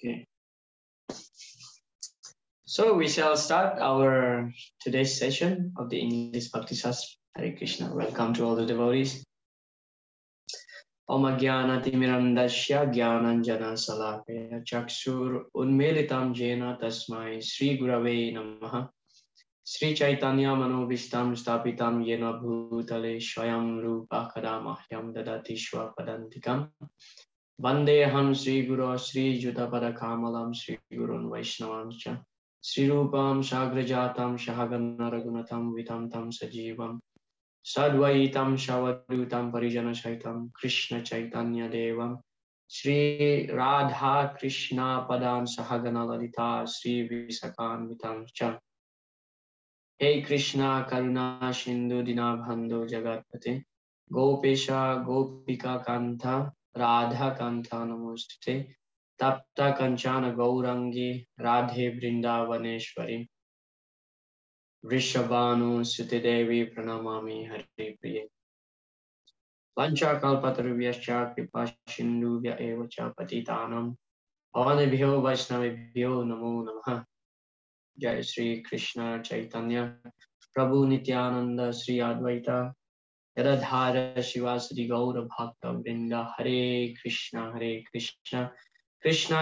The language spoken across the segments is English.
Okay. So we shall start our today's session of the English Bhakti Shastra. Hare Krishna. Welcome to all the devotees. Om Jnana Timirandasya Jnananjana Salakaya Chakshur Unmilitam Jena Tasmai Sri Gurave Namaha Sri Chaitanya Manobishtam Stapitam Yena Bhutale Swayam Rupa Kadamahyam Dadati Swapadantikam Vandeham Sri Guru Sri Judapada Kamalam Sri Gurun Vaishnavamcha Sri Rupam Sagrajatam Shahagana Raghunatam Vitam Tam Sajivam Sadvaitam Shavadutam Parijana Shaitam Krishna Chaitanya Devam Sri Radha Krishna Padam Sahagana Lalita Sri Visakan Vitam Cha Hey Krishna Karuna Shindu Dinabhando Jagatpate Gopesha Gopika Kanta Radha Kanta Namostute Tapta Kanchana Gaurangi Radhe Vrindavaneshwari Vrishabhanu Sute Devi Pranamami Hari Priye Pancha Kalpatarubhyascha Kripa Shindubhya Evacha Patitanam Pavanebhyo Vaishnavebhyo Namo Namaha Jai Sri Krishna Chaitanya Prabhu Nityananda Sri Advaita Gadadhara Shivasadi Gaura Bhakta Vrinda Hare Krishna Krishna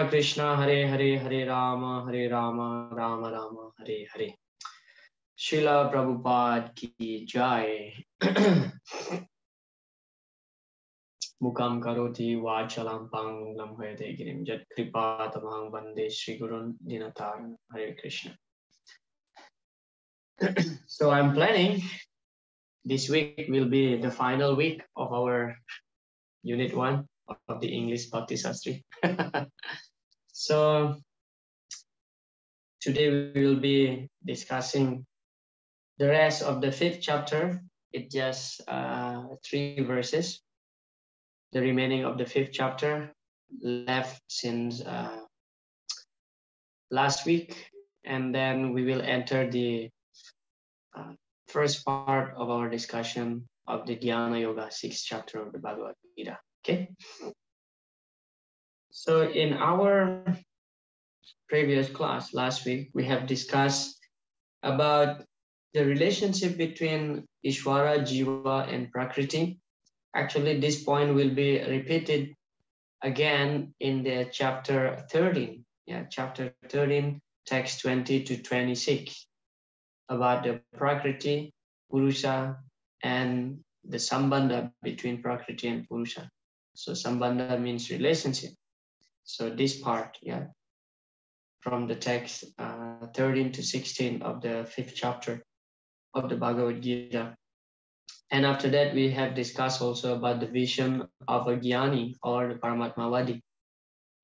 Krishna Hare Hare Hare Rama Rama Rama Hare Hare Srila Prabhupada ki Jai. Mukam karoti vachalam panglam hayate girim jat kripa tamang vande Shri Gurun Dinatar. Hare Krishna. So I'm planning this week will be the final week of our Unit 1 of the English Bhakti Shastri. So today we will be discussing the rest of the 5th chapter. It's just 3 verses. The remaining of the 5th chapter left since last week, and then we will enter the first part of our discussion of the Dhyana Yoga 6th chapter of the Bhagavad Gita. Okay. So in our previous class last week, we have discussed about the relationship between Ishvara, Jiva, and Prakriti. Actually, this point will be repeated again in the chapter 13. Yeah, chapter 13, text 20 to 26, about the Prakriti, Purusha, and the Sambandha between Prakriti and Purusha. So Sambandha means relationship. So this part, yeah, from the text 13 to 16 of the 5th chapter of the Bhagavad Gita. And after that, we have discussed also about the vision of a Jnani or the Paramatmavadi.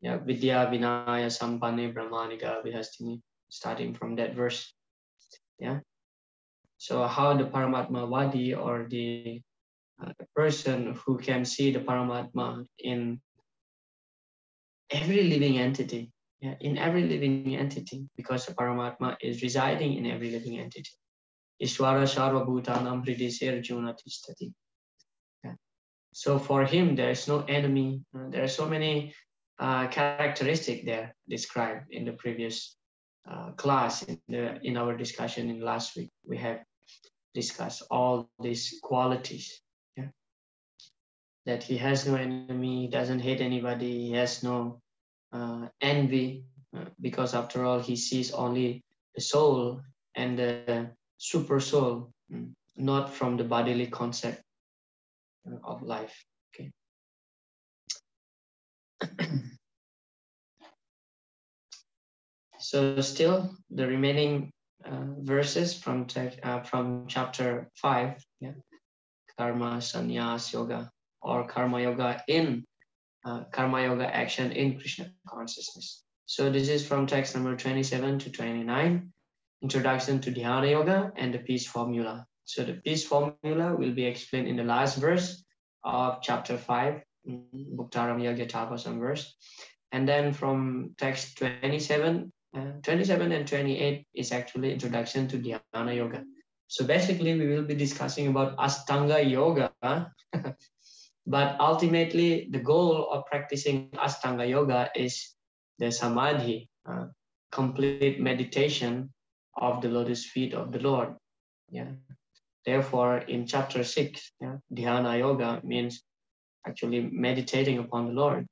Yeah, Vidya Vinaya Sampanne Brahmanika Vihastini, starting from that verse. Yeah. So how the Paramatmavadi or the person who can see the Paramatma in every living entity. Yeah, in every living entity, because the Paramatma is residing in every living entity. Ishvara Sarva Bhutanam Hridise Arjuna Tishtati. So for him, there is no enemy. There are so many characteristics there described in the previous class. In our discussion in last week, we have discussed all these qualities. Yeah? That he has no enemy, he doesn't hate anybody, he has no envy, because after all, he sees only the soul and the super soul, not from the bodily concept of life. Okay. So still the remaining verses from chapter 5, yeah, karma sannyas yoga, or karma yoga in karma yoga action in Krishna consciousness. So this is from text number 27 to 29, introduction to Dhyana yoga and the peace formula. So the peace formula will be explained in the last verse of chapter 5, Bhuktaram Yagya Tapasam verse. And then from text 27 and 28 is actually introduction to Dhyana yoga. So basically we will be discussing about Ashtanga yoga, but ultimately the goal of practicing Ashtanga yoga is the samadhi, complete meditation of the lotus feet of the Lord. Yeah. Therefore, in chapter 6, yeah, Dhyana Yoga means actually meditating upon the Lord.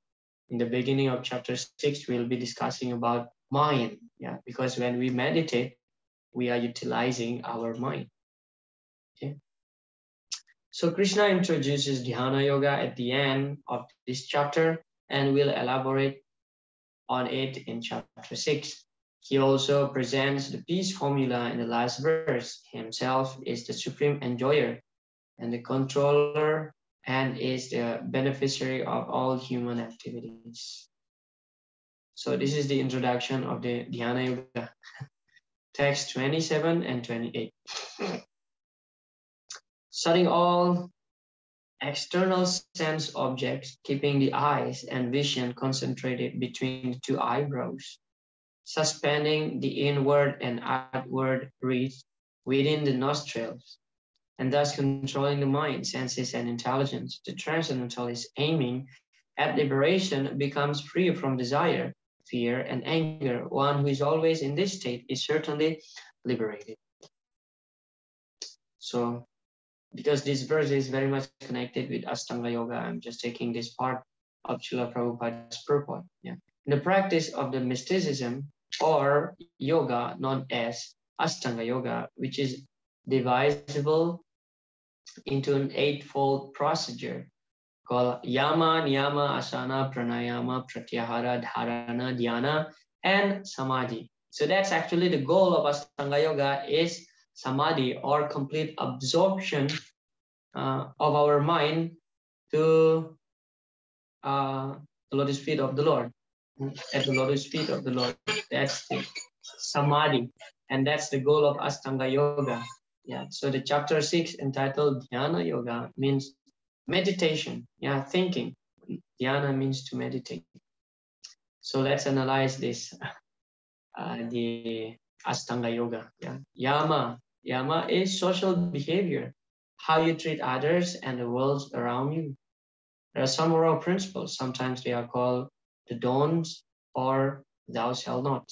In the beginning of chapter 6, we'll be discussing about mind. Yeah, because when we meditate, we are utilizing our mind. Okay. So Krishna introduces Dhyana Yoga at the end of this chapter, and will elaborate on it in chapter 6. He also presents the peace formula in the last verse. Himself is the supreme enjoyer and the controller, and is the beneficiary of all human activities. So this is the introduction of the Dhyana Yoga. Text 27 and 28. Studying all external sense objects, keeping the eyes and vision concentrated between the two eyebrows, suspending the inward and outward breath within the nostrils, and thus controlling the mind, senses, and intelligence. The transcendental is aiming at liberation, becomes free from desire, fear, and anger. One who is always in this state is certainly liberated. So, because this verse is very much connected with Ashtanga Yoga, I'm just taking this part of Srila Prabhupada's purport. Yeah. In the practice of the mysticism or yoga known as Ashtanga Yoga, which is divisible into an eightfold procedure called Yama, Niyama, Asana, Pranayama, Pratyahara, Dharana, Dhyana, and Samadhi. So that's actually the goal of Ashtanga Yoga, is Samadhi, or complete absorption of our mind to the lotus feet of the Lord. At the lotus feet of the Lord. That's the Samadhi. And that's the goal of Ashtanga Yoga. Yeah. So the chapter 6 entitled Dhyana Yoga means meditation. Yeah, thinking. Dhyana means to meditate. So let's analyze this. The Ashtanga Yoga. Yeah. Yama. Yama is social behavior. How you treat others and the world around you. There are some moral principles. Sometimes they are called the don'ts or thou shalt not.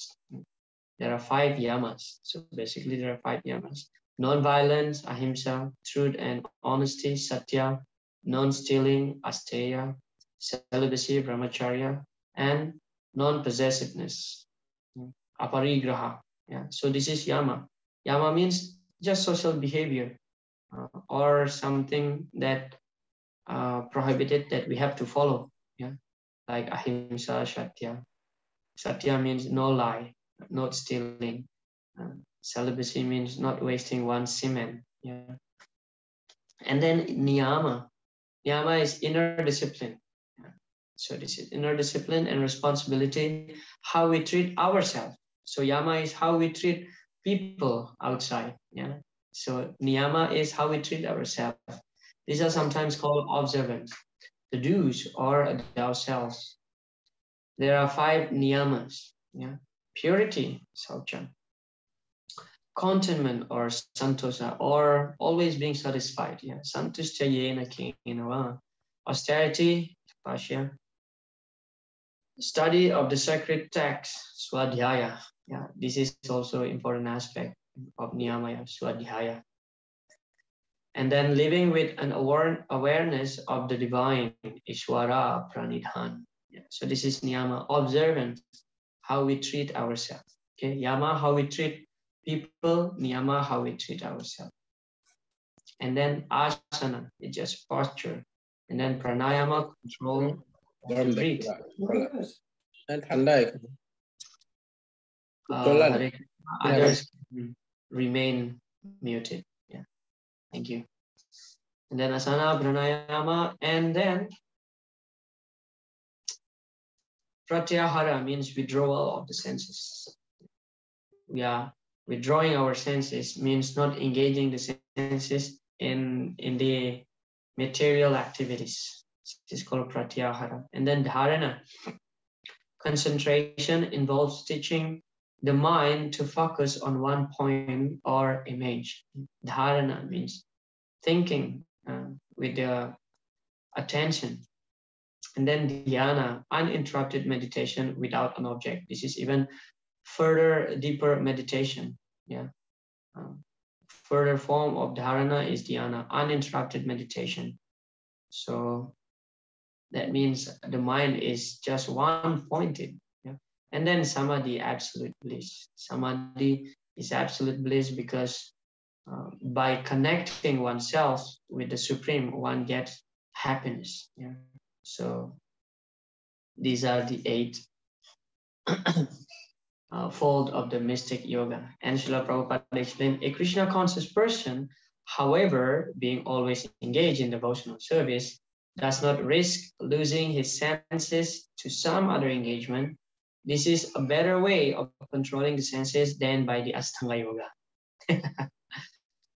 There are 5 yamas. So basically there are 5 yamas. Non-violence, ahimsa, truth and honesty, satya, non-stealing, asteya, celibacy, brahmacharya, and non-possessiveness, aparigraha. Yeah. So this is yama. Yama means just social behavior or something that prohibited that we have to follow. Yeah. Like ahimsa, satya. Satya means no lie, not stealing. Celibacy means not wasting one's semen. Yeah. And then niyama. Niyama is inner discipline. Yeah. So this is inner discipline and responsibility, how we treat ourselves. So yama is how we treat people outside. Yeah. So niyama is how we treat ourselves. These are sometimes called observance. The do's or ourselves. There are 5 niyamas. Yeah. Purity, saucha. Contentment or santosa, or always being satisfied. Yeah. Santushta yena kena. Austerity, tapasya. Study of the sacred text, swadhyaya. Yeah. This is also important aspect of niyamaya, swadhyaya. And then living with an awareness of the divine, Ishwara Pranidhan. Yeah. So this is niyama, observance, how we treat ourselves. Okay, yama, how we treat people, niyama, how we treat ourselves. And then asana, it's just posture. And then pranayama, control the breathe. Others remain muted. Yeah, thank you. And then asana, pranayama, and then pratyahara means withdrawal of the senses. We are withdrawing our senses, means not engaging the senses in the material activities. This is called pratyahara. And then dharana. Concentration involves teaching the mind to focus on one point or image. Dharana means thinking with the attention. And then Dhyana, uninterrupted meditation without an object. This is even further deeper meditation. Yeah. Further form of dharana is dhyana, uninterrupted meditation. So that means the mind is just one pointed. Yeah? And then samadhi, absolute bliss. Samadhi is absolute bliss because by connecting oneself with the Supreme, one gets happiness. Yeah? So these are the 8 fold of the mystic yoga. And Srila Prabhupada explained, a Krishna conscious person, however, being always engaged in devotional service, does not risk losing his senses to some other engagement. This is a better way of controlling the senses than by the Astanga Yoga.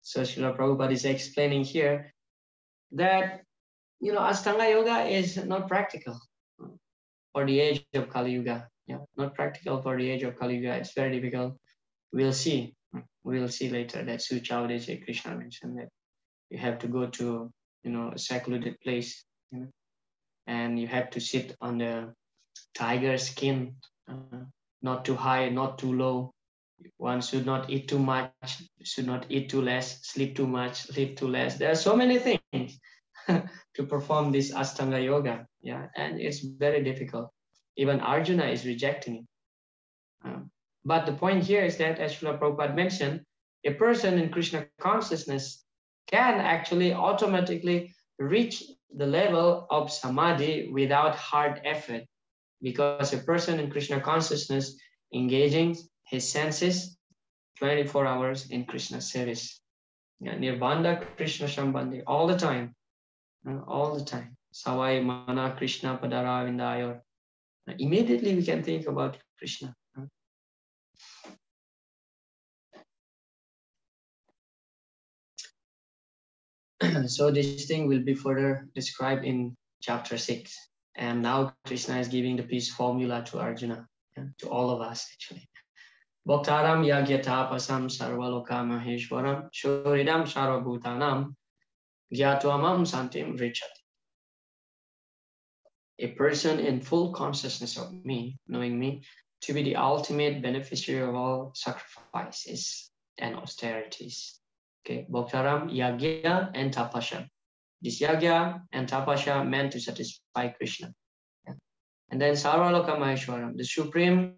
So Srila Prabhupada is explaining here that, Astanga Yoga is not practical for the age of Kali Yuga. Yeah, not practical for the age of Kali Yuga. It's very difficult. We'll see. We'll see later that Suchaudeshi Krishna mentioned that you have to go to, a secluded place, and you have to sit on the tiger skin, not too high, not too low. One should not eat too much, should not eat too less, sleep too much, sleep too less. There are so many things to perform this Astanga Yoga. Yeah, and it's very difficult. Even Arjuna is rejecting it. But the point here is that, as Srila Prabhupada mentioned, a person in Krishna consciousness can actually automatically reach the level of samadhi without hard effort, because a person in Krishna consciousness engaging his senses 24 hours in Krishna service. Yeah, Nirbandha Krishna Shambandhi, all the time. All the time. Savai Mana Krishna Padara Vindayor. Immediately we can think about Krishna. So this thing will be further described in chapter 6. And now Krishna is giving the peace formula to Arjuna, to all of us actually. Bhaktaram yagyatapasam sarvaloka maheshwaram shoridam sarvabhutanam gyatwamam santim richati. A person in full consciousness of me, knowing me, to be the ultimate beneficiary of all sacrifices and austerities. Okay, Bhaktaram, Yagya, and Tapasya. This Yagya and Tapasya meant to satisfy Krishna. And then Sarvaloka Maheshwaram, the Supreme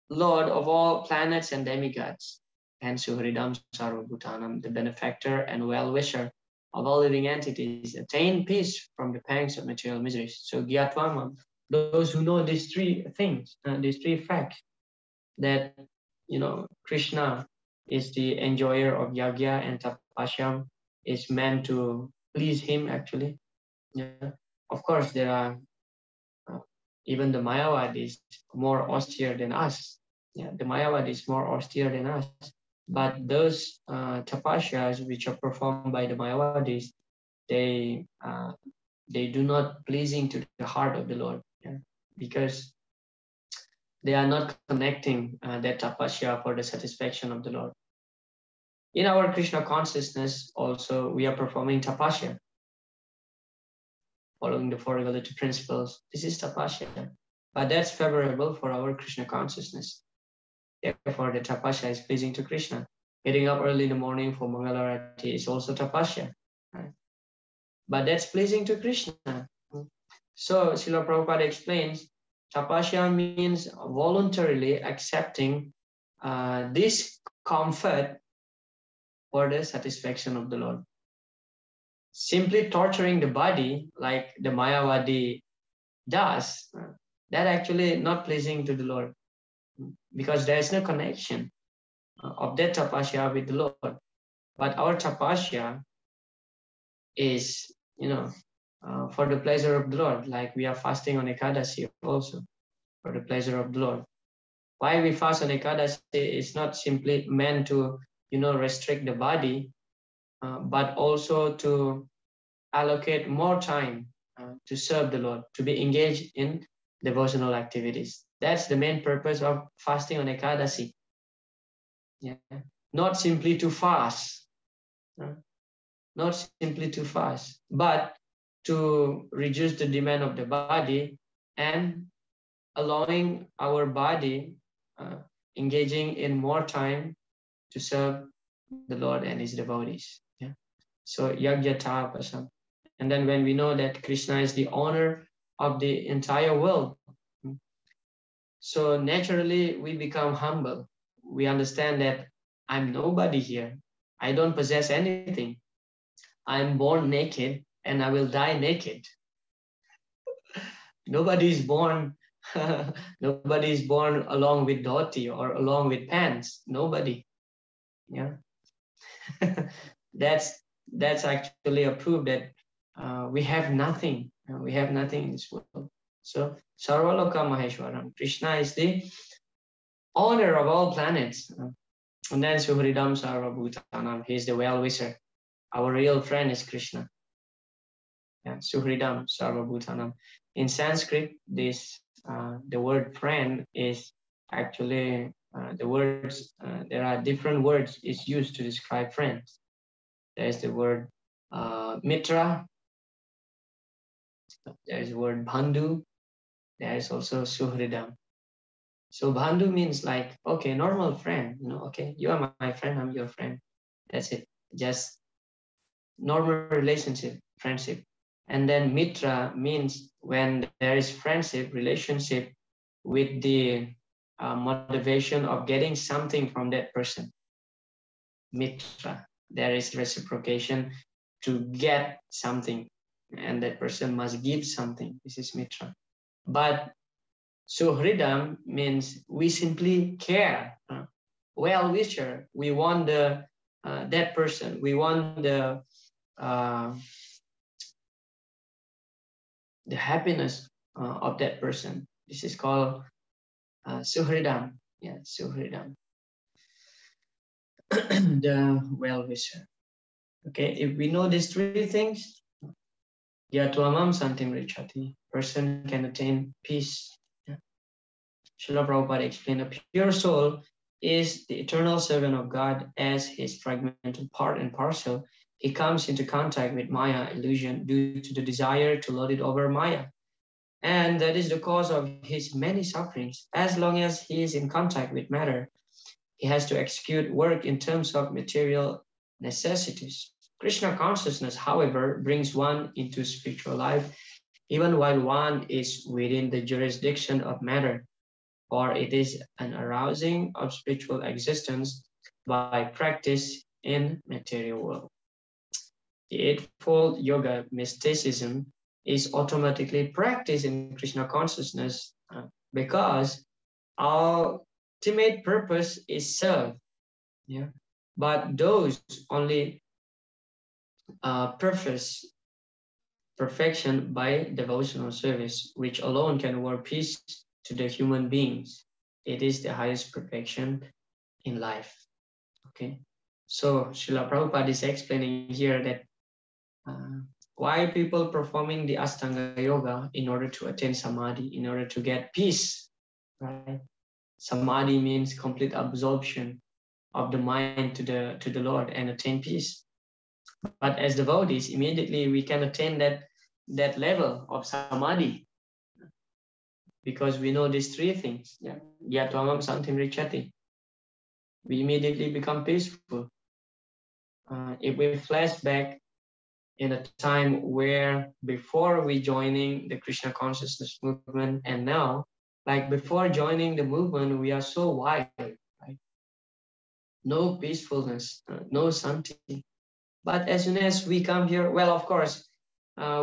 Lord of all planets and demigods. And Suhridam Sarvabhutanam, the benefactor and well-wisher of all living entities, attain peace from the pangs of material miseries. So Gyatwamam, those who know these 3 things, these 3 facts, that, Krishna is the enjoyer of Yagya and Tapasya, is meant to please him actually. Yeah. Of course, there are even the Mayavadis more austere than us. Yeah, the Mayavadis more austere than us. But those tapasyas which are performed by the Mayavadis, they do not pleasing to the heart of the Lord, because they are not connecting that tapasya for the satisfaction of the Lord. In our Krishna consciousness also, we are performing tapasya, following the 4 regulative principles. This is tapasya, but that's favorable for our Krishna consciousness. Therefore, the tapasya is pleasing to Krishna. Getting up early in the morning for Mangalarati is also tapasya, right? But that's pleasing to Krishna. So, Srila Prabhupada explains, tapasya means voluntarily accepting discomfort for the satisfaction of the Lord. Simply torturing the body like the Mayavadi does, that actually not pleasing to the Lord, because there is no connection of that tapasya with the Lord. But our tapasya is, for the pleasure of the Lord, like we are fasting on Ekadasi also for the pleasure of the Lord. Why we fast on Ekadasi is not simply meant to, restrict the body, but also to allocate more time to serve the Lord, to be engaged in devotional activities. That's the main purpose of fasting on Ekadasi. Yeah. Not simply to fast, not simply to fast, but to reduce the demand of the body and allowing our body engaging in more time to serve the Lord and his devotees. Yeah. So yajna tapasam. And then when we know that Krishna is the owner of the entire world, so naturally we become humble. We understand that I'm nobody here. I don't possess anything. I'm born naked and I will die naked. Nobody is born nobody is born along with dhoti or along with pants. Nobody. Yeah. that's actually a proof that we have nothing. We have nothing in this world. So Sarvaloka Maheshwaram. Krishna is the owner of all planets. And then Suhridam Sarvabhutanam. He is the well-wisher. Our real friend is Krishna. Yeah, Suhridam Sarvabhutanam. In Sanskrit, this the word friend is actually the words. There are different words is used to describe friends. There is the word mitra. There is the word bandhu. There is also suhridam. So bandhu means like, okay, normal friend. You know, okay, you are my friend, I'm your friend. That's it. Just normal relationship, friendship. And then mitra means when there is friendship, relationship with the motivation of getting something from that person. Mitra. There is reciprocation to get something, and that person must give something. This is mitra. But suhridam means we simply care. Well-wisher. We want that person. We want the happiness of that person. This is called suhridam. Yeah, suhridam. The well-wisher. Okay, if we know these three things, Yatwamam Santim Richati, person can attain peace. Yeah. Srila Prabhupada explained a pure soul is the eternal servant of God as his fragmented part and parcel. He comes into contact with Maya illusion due to the desire to lord it over Maya. And that is the cause of his many sufferings. As long as he is in contact with matter, he has to execute work in terms of material necessities. Krishna consciousness, however, brings one into spiritual life, even while one is within the jurisdiction of matter, for it is an arousing of spiritual existence by practice in material world. The Eightfold Yoga mysticism is automatically practiced in Krishna consciousness because our ultimate purpose is serve. Yeah. But those only profess perfection by devotional service, which alone can work peace to the human beings. It is the highest perfection in life. Okay. So Srila Prabhupada is explaining here that why people performing the Ashtanga Yoga in order to attain Samadhi, in order to get peace, right? Samadhi means complete absorption of the mind to the Lord and attain peace. But as devotees, immediately we can attain that level of Samadhi because we know these three things. Yeah. Yatwamam Santim Richati. We immediately become peaceful. If we flash back in a time where before we joining the Krishna consciousness movement and now, like before joining the movement, we are so wild, right? No peacefulness, no santi. But as soon as we come here, well, of course,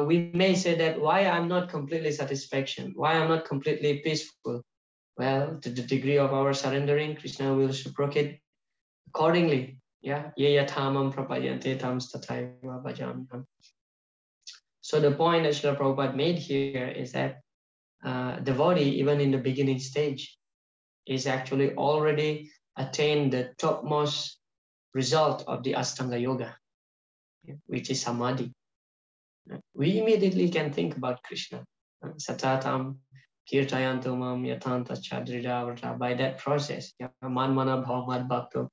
we may say that why I'm not completely satisfaction, why I'm not completely peaceful. Well, to the degree of our surrendering, Krishna will reciprocate accordingly. Yeah, yeyatamam prapayante tam stataiva bhajamyam. So the point that Srila Prabhupada made here is that devotee, even in the beginning stage, is actually already attained the topmost result of the Ashtanga Yoga, which is Samadhi. We immediately can think about Krishna. Satatam kirtayantumam yatanta chadridavata. By that process, manmana bhavamad bhakto,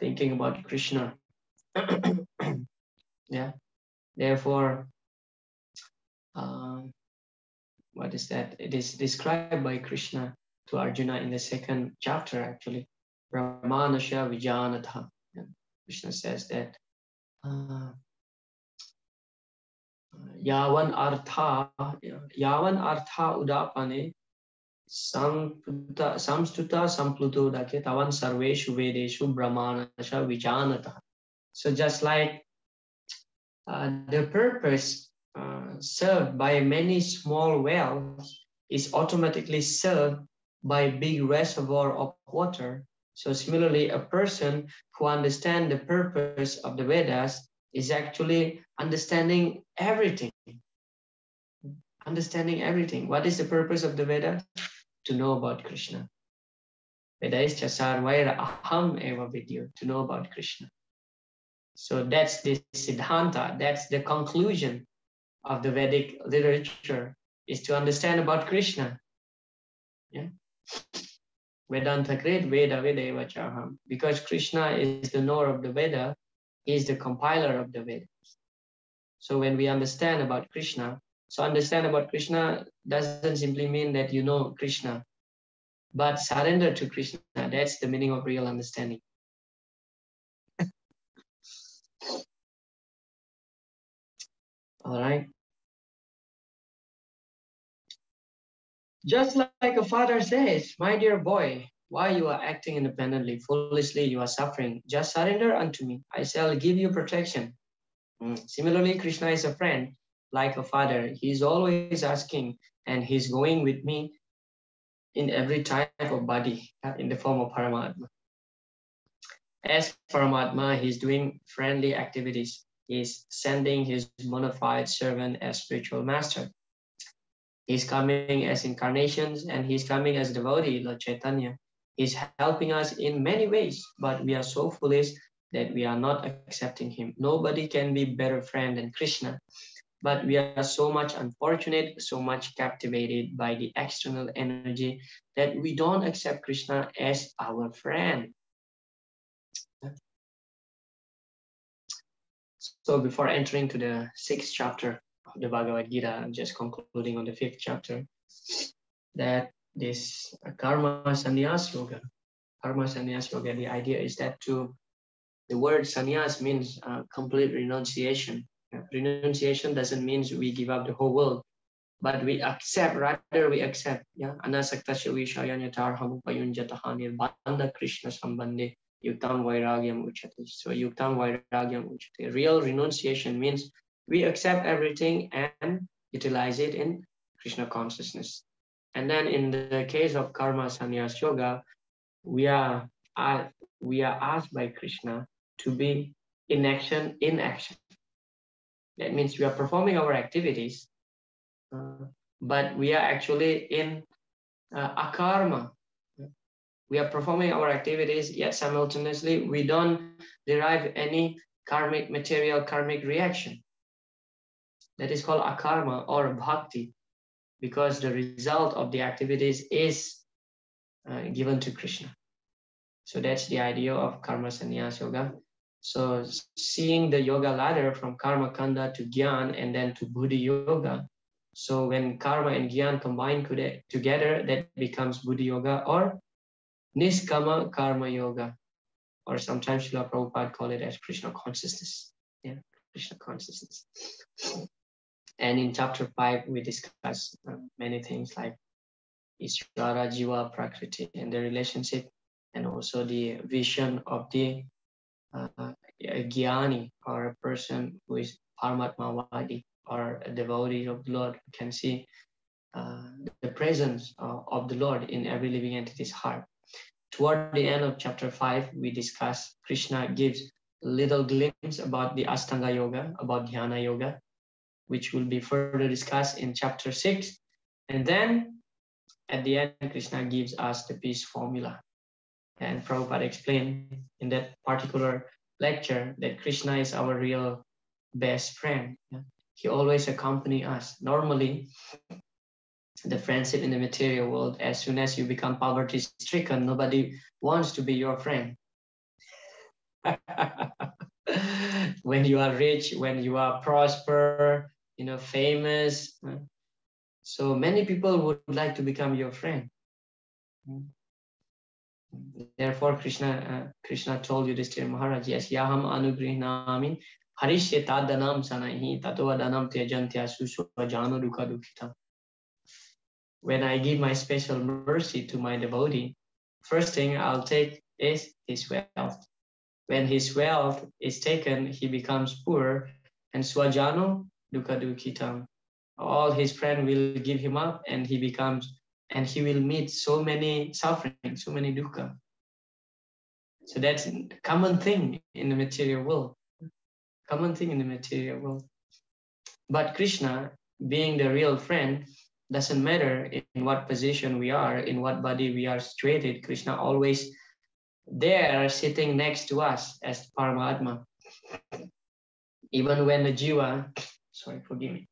thinking about Krishna. Yeah. Therefore, what is that? It is described by Krishna to Arjuna in the second chapter, actually. Brahmana Vijanatha. Krishna says that Yavan Artha Udapane Samstuta Sampluto Dake Tavan Sarveshu Vedeshu Brahmana Vijanatha. So just like the purpose served by many small wells is automatically served by big reservoir of water. So similarly, a person who understands the purpose of the Vedas is actually understanding everything. Understanding everything. What is the purpose of the Veda? To know about Krishna. Veda is Sarvaira Aham Eva Vidya, to know about Krishna. So that's the Siddhanta, that's the conclusion of the Vedic literature, is to understand about Krishna. Yeah. Vedanta great Veda Vedeva Chaham. Because Krishna is the knower of the Veda, he is the compiler of the Veda. So when we understand about Krishna, so understand about Krishna doesn't simply mean that you know Krishna, but surrender to Krishna. That's the meaning of real understanding. All right. Just like a father says, my dear boy, why you are acting independently, foolishly, you are suffering. Just surrender unto me. I shall give you protection. Similarly, Krishna is a friend, like a father. He's always asking, and he's going with me in every type of body, in the form of Paramatma. As Paramatma, he's doing friendly activities. He's sending his bona fide servant as spiritual master. He's coming as incarnations, and he's coming as devotee, Lord Chaitanya. He's helping us in many ways, but we are so foolish that we are not accepting him. Nobody can be better friend than Krishna, but we are so much unfortunate, so much captivated by the external energy that we don't accept Krishna as our friend. So before entering to the 6th chapter of the Bhagavad Gita, I'm just concluding on the 5th chapter, that this karma sannyas yoga, the idea is that the word sannyas means complete renunciation. Renunciation doesn't mean we give up the whole world, but we accept, rather we accept. Anasaktasya vishayanya tarhamupayunjataha nirbandha Krishna sambandhe yuktam vairagyam uchate. So yuktam vairagyam uchate. Real renunciation means we accept everything and utilize it in Krishna consciousness. And then in the case of karma sannyas yoga, we are asked by Krishna to be in action. That means we are performing our activities, but we are actually in akarma. We are performing our activities, yet simultaneously we don't derive any material karmic reaction. That is called akarma or bhakti, because the result of the activities is given to Krishna. So that's the idea of karma sannyas yoga. So seeing the yoga ladder from karma kanda to gyan and then to buddhi yoga. So when karma and gyan combine together, that becomes buddhi yoga or niskama karma yoga, or sometimes Srila Prabhupada call it as Krishna consciousness. Yeah, Krishna consciousness. And in chapter 5, we discuss many things like Ishvara, Jiva, Prakriti, and the relationship, and also the vision of the Jnani, or a person who is Paramatmavadi, or a devotee of the Lord, who can see the presence of the Lord in every living entity's heart. Toward the end of chapter 5, we discuss, Krishna gives little glimpse about the Ashtanga Yoga, about Dhyana Yoga, which will be further discussed in chapter 6. And then at the end, Krishna gives us the peace formula. And Prabhupada explained in that particular lecture that Krishna is our real best friend. He always accompanies us. Normally, the friendship in the material world, as soon as you become poverty stricken, nobody wants to be your friend. When you are rich, when you are prosper, famous. So many people would like to become your friend. Therefore, Krishna told Yudhishthira Maharaj, yes, yaham anugrihnamin harishye tadanam sanahi tatovadanam tejantya susvajano dukha dukkhitam. When I give my special mercy to my devotee, first thing I'll take is his wealth. When his wealth is taken, he becomes poor, and swajano dukha dukkhitam. All his friends will give him up, and he will meet so many suffering, so many dukkha. So that's a common thing in the material world. Common thing in the material world. But Krishna, being the real friend, doesn't matter in what position we are, in what body we are situated. Krishna always there sitting next to us as Paramatma. Even when the jiva, sorry, forgive me.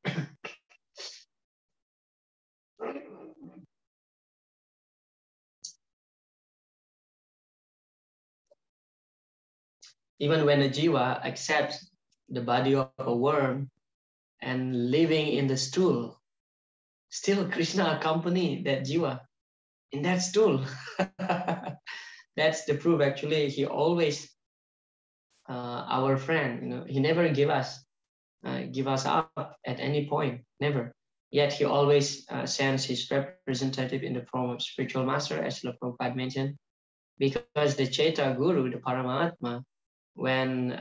Even when a jiva accepts the body of a worm and living in the stool, still Krishna accompany that jiva in that stool. That's the proof. Actually, he always our friend. He never give us up at any point, never. Yet he always sends his representative in the form of spiritual master, as Srila Prabhupada mentioned, because the Chaita Guru, the Paramatma, when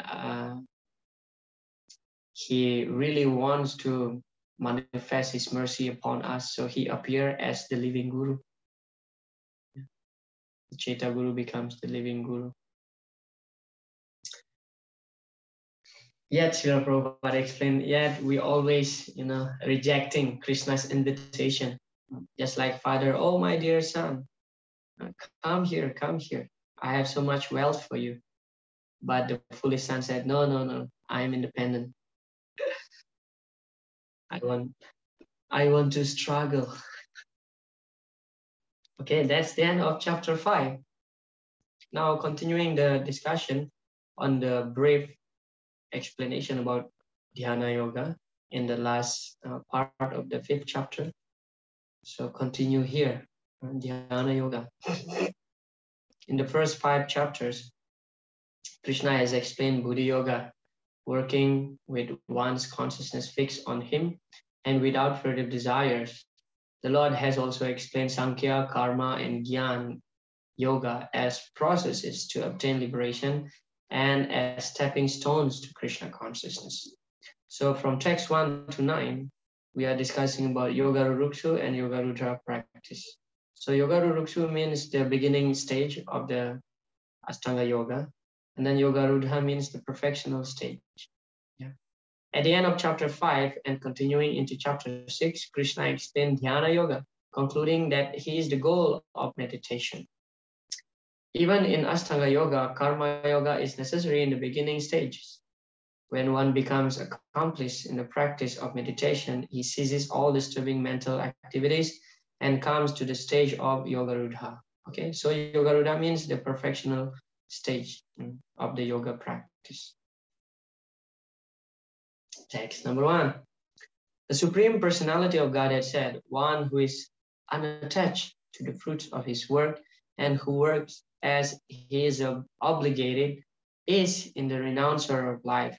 he really wants to manifest his mercy upon us, so he appears as the living Guru. The Chaita Guru becomes the living Guru. Yet, Srila Prabhupada explained, yet we always, rejecting Krishna's invitation. Just like father, oh, my dear son, come here. I have so much wealth for you. But the foolish son said, no, I am independent. I want to struggle. Okay, that's the end of chapter 5. Now, continuing the discussion on the brief explanation about Dhyana Yoga in the last part of the 5th chapter. So continue here on Dhyana Yoga. In the first 5 chapters, Krishna has explained Buddha Yoga, working with one's consciousness fixed on him and without further desires. The Lord has also explained Sankhya, Karma, and Gyan Yoga as processes to obtain liberation and as stepping stones to Krishna consciousness. So from text 1 to 9, we are discussing about Yoga Rurukshu and Yoga Rudra practice. So Yoga Rurukshu means the beginning stage of the Ashtanga Yoga, and then Yoga Rudra means the perfectional stage. Yeah. At the end of chapter 5 and continuing into chapter 6, Krishna explained Dhyana Yoga, concluding that he is the goal of meditation. Even in Ashtanga Yoga, Karma Yoga is necessary in the beginning stages. When one becomes accomplished in the practice of meditation, he ceases all disturbing mental activities and comes to the stage of Yoga Rudha. Okay, so Yoga Rudha means the perfectional stage of the yoga practice. Text number 1. The Supreme Personality of Godhead said, one who is unattached to the fruits of his work and who works as he is obligated is in the renouncer of life,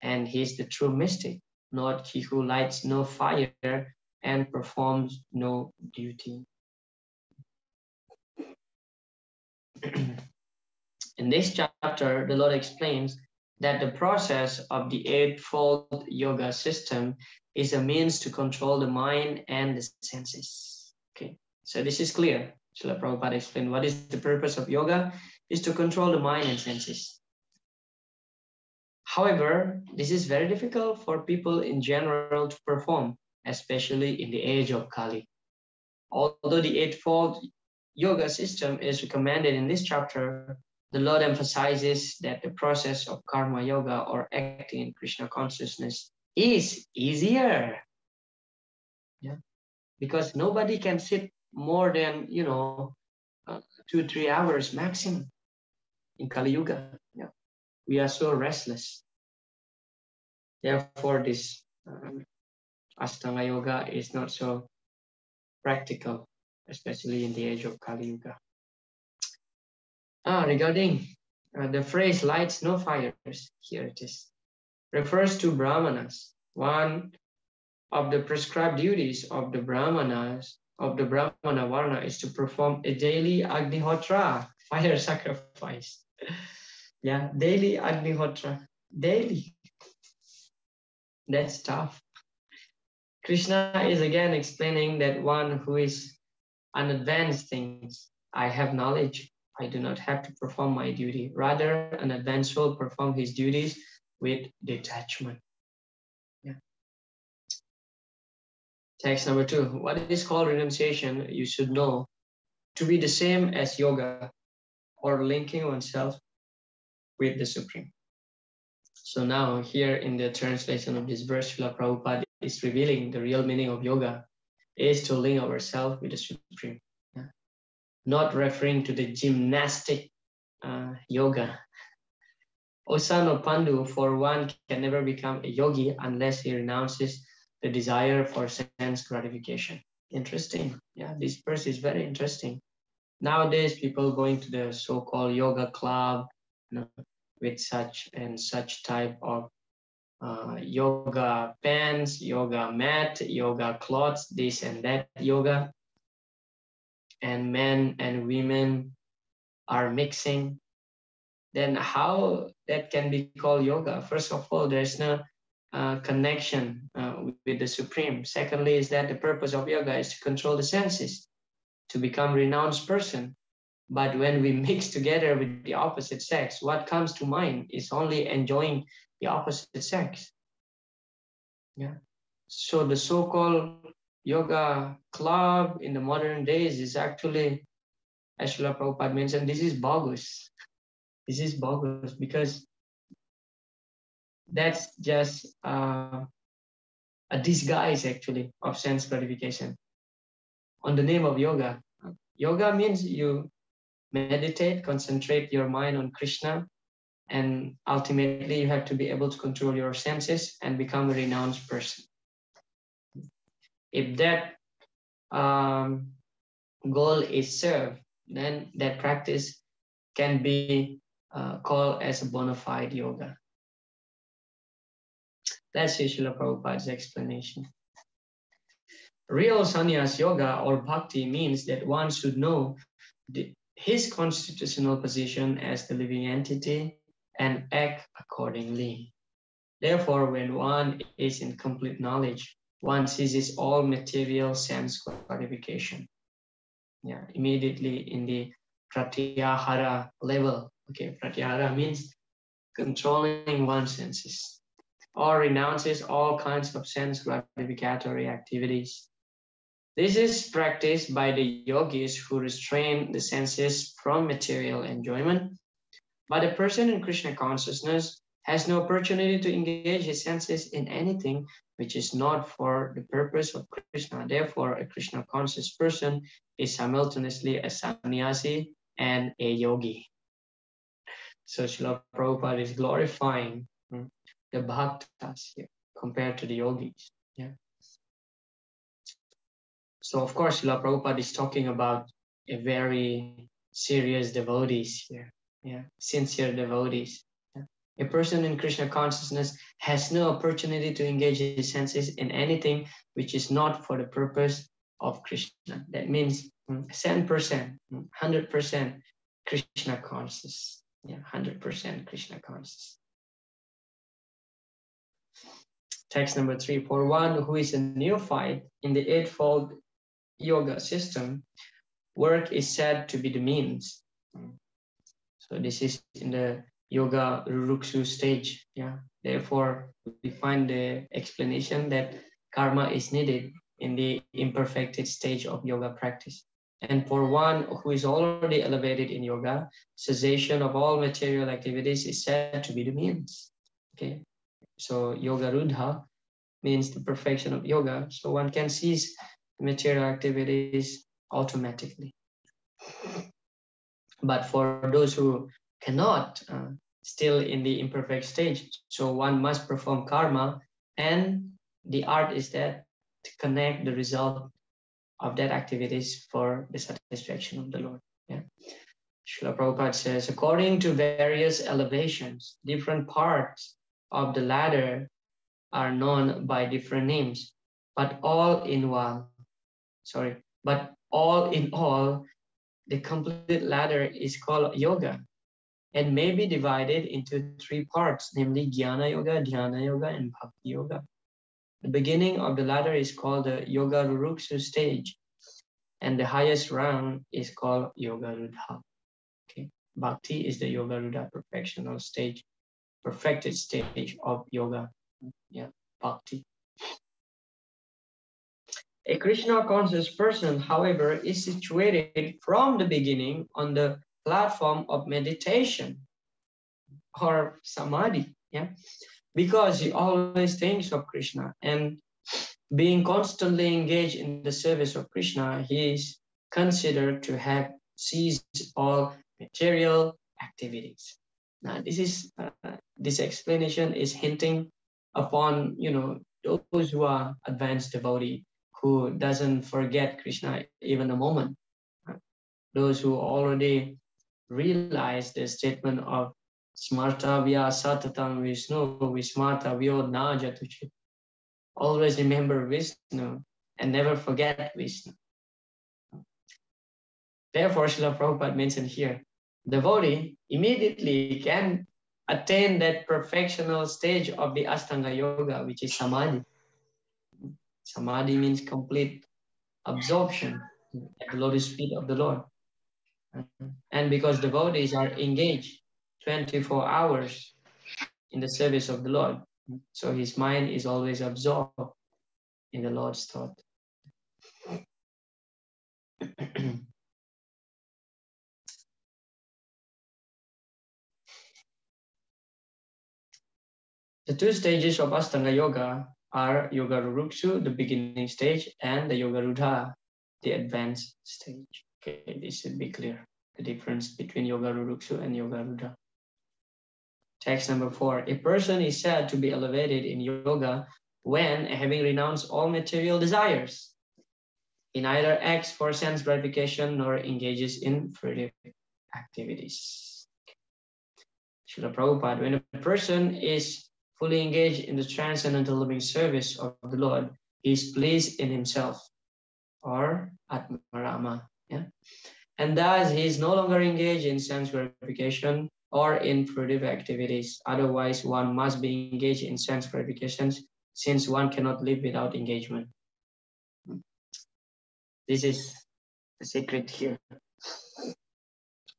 and he is the true mystic, not he who lights no fire and performs no duty. In this chapter, the Lord explains that the process of the Eightfold Yoga system is a means to control the mind and the senses. Okay, so this is clear. Srila Prabhupada explained what is the purpose of yoga is to control the mind and senses. However, this is very difficult for people in general to perform, especially in the age of Kali. Although the Eightfold Yoga system is recommended in this chapter, the Lord emphasizes that the process of Karma Yoga or acting in Krishna consciousness is easier. Yeah, because nobody can sit more than 2-3 hours maximum in Kali Yuga. Yeah, we are so restless. Therefore, this Ashtanga yoga is not so practical, especially in the age of Kali Yuga. Regarding the phrase lights no fires, here it is, refers to Brahmanas. One of the prescribed duties of the Brahmanas, of the Brahmana Varna, is to perform a daily Agnihotra, fire sacrifice. Yeah, daily Agnihotra, daily. That's tough. Krishna is again explaining that one who is unadvanced thinks, I have knowledge, I do not have to perform my duty. Rather, an advanced soul perform his duties with detachment. Yeah. Text number 2. What is called renunciation, you should know to be the same as yoga, or linking oneself with the Supreme. So now here in the translation of this verse, Srila Prabhupada is revealing the real meaning of yoga is to link ourselves with the Supreme. Yeah. Not referring to the gymnastic yoga. Osano Pandu, for one, can never become a yogi unless he renounces the desire for sense gratification. Interesting. Yeah, this verse is very interesting. Nowadays, people going to the so-called yoga club, you know, with such and such type of yoga pants, yoga mat, yoga clothes, this and that yoga. And men and women are mixing. Then how that can be called yoga? First of all, there's no connection with the Supreme. Secondly, is that the purpose of yoga is to control the senses, to become a renounced person. But when we mix together with the opposite sex, what comes to mind is only enjoying the opposite sex. Yeah. So the so-called yoga club in the modern days is actually, as Srila Prabhupada mentioned, this is bogus. This is bogus because that's just a disguise actually of sense gratification on the name of yoga. Yoga means you meditate, concentrate your mind on Krishna, and ultimately you have to be able to control your senses and become a renounced person. If that goal is served, then that practice can be called as a bona fide yoga. That's Srila Prabhupada's explanation. Real sannyas yoga or bhakti means that one should know his constitutional position as the living entity and act accordingly. Therefore, when one is in complete knowledge, one ceases all material sense gratification. Yeah, immediately in the pratyahara level. Okay, pratyahara means controlling one's senses, or renounces all kinds of sense gratificatory activities. This is practiced by the yogis who restrain the senses from material enjoyment. But a person in Krishna consciousness has no opportunity to engage his senses in anything which is not for the purpose of Krishna. Therefore, a Krishna conscious person is simultaneously a sannyasi and a yogi. So Srila Prabhupada is glorifying the bhaktas here compared to the yogis. Yeah. So of course, Srila Prabhupada is talking about a very serious devotees here. Yeah, sincere devotees. Yeah. A person in Krishna consciousness has no opportunity to engage his senses in anything which is not for the purpose of Krishna. That means 10%, 100% Krishna conscious. Yeah, 100% Krishna conscious. Text number 3. For one who is a neophyte in the Eightfold yoga system, work is said to be the means. So this is in the yoga ruruksu stage. Yeah. Therefore, we find the explanation that karma is needed in the imperfected stage of yoga practice. And for one who is already elevated in yoga, cessation of all material activities is said to be the means. Okay. So yoga rudha means the perfection of yoga. So one can cease material activities automatically. But for those who cannot, still in the imperfect stage, so one must perform karma and The art is that to connect the result of that activities for the satisfaction of the Lord. Yeah. Srila Prabhupada says, according to various elevations, different parts of the ladder are known by different names, but all in all, the complete ladder is called yoga and may be divided into three parts, namely Jnana Yoga, Dhyana Yoga, and Bhakti Yoga. The beginning of the ladder is called the Yoga Ruruksu stage, and the highest round is called Yoga Rudha. Okay. Bhakti is the Yoga Rudha perfectional stage, perfected stage of yoga. Yeah, Bhakti. A Krishna conscious person, however, is situated from the beginning on the platform of meditation or samadhi, yeah, because he always thinks of Krishna, and being constantly engaged in the service of Krishna, he is considered to have ceased all material activities. Now, this explanation is hinting upon those who are advanced devotee who doesn't forget Krishna even a moment. Those who already realize the statement of Smartavya Satatam Vishnu Vismartavyo Na Jatuchit. Always remember Vishnu and never forget Vishnu. Therefore, Srila Prabhupada mentioned here, devotee immediately can attain that perfectional stage of the Ashtanga Yoga, which is Samadhi. Samadhi means complete absorption at the lotus feet of the Lord. And because devotees are engaged 24 hours in the service of the Lord, so his mind is always absorbed in the Lord's thought. The two stages of Ashtanga Yoga are Yoga Ruruksu, the beginning stage, and the Yoga Rudha, the advanced stage. Okay, this should be clear, the difference between Yoga Ruruksu and Yoga Rudha. Text number 4. A person is said to be elevated in yoga when, having renounced all material desires, he neither acts for sense gratification nor engages in fruitive activities. Srila Prabhupada, when a person is fully engaged in the transcendental living service of the Lord, he is pleased in himself, or Atmarama. Yeah? And thus he is no longer engaged in sense gratification or in fruitive activities. Otherwise, one must be engaged in sense gratifications, since one cannot live without engagement. This is the secret here,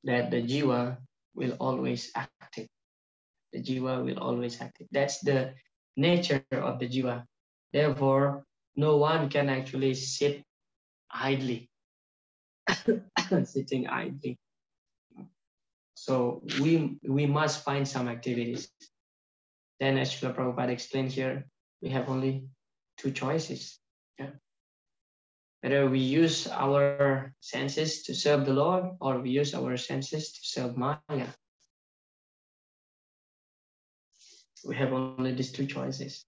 that the jiva will always active. The jiva will always active. That's the nature of the jiva. Therefore, no one can actually sit idly, sitting idly. So we must find some activities. Then, as Srila Prabhupada explained here, we have only two choices. Yeah? Whether we use our senses to serve the Lord, or we use our senses to serve Maya. We have only these two choices.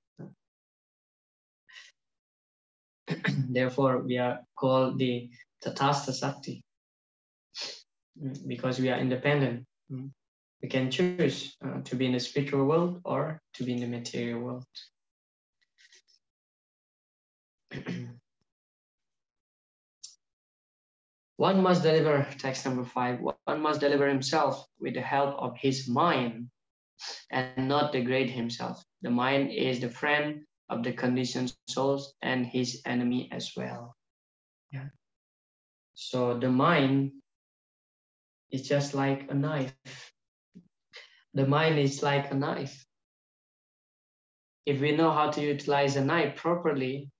Therefore, we are called the Tatastha Sakti, because we are independent. We can choose to be in the spiritual world or to be in the material world. One must deliver, text number 5, one must deliver himself with the help of his mind and not degrade himself. The mind is the friend of the conditioned souls and his enemy as well. Yeah. So the mind is just like a knife. The mind is like a knife. If we know how to utilize a knife properly,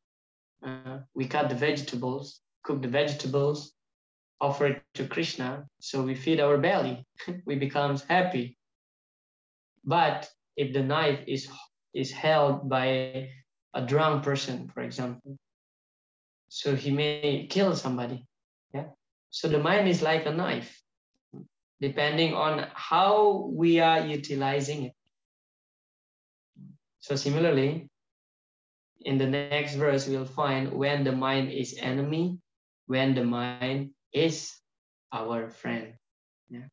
we cut the vegetables, cook the vegetables, offer it to Krishna, so we feed our belly, we become happy. But if the knife is held by a drunk person, for example, so he may kill somebody. Yeah. So the mind is like a knife, depending on how we are utilizing it. So similarly, in the next verse, we'll find when the mind is enemy, when the mind is our friend. Yeah.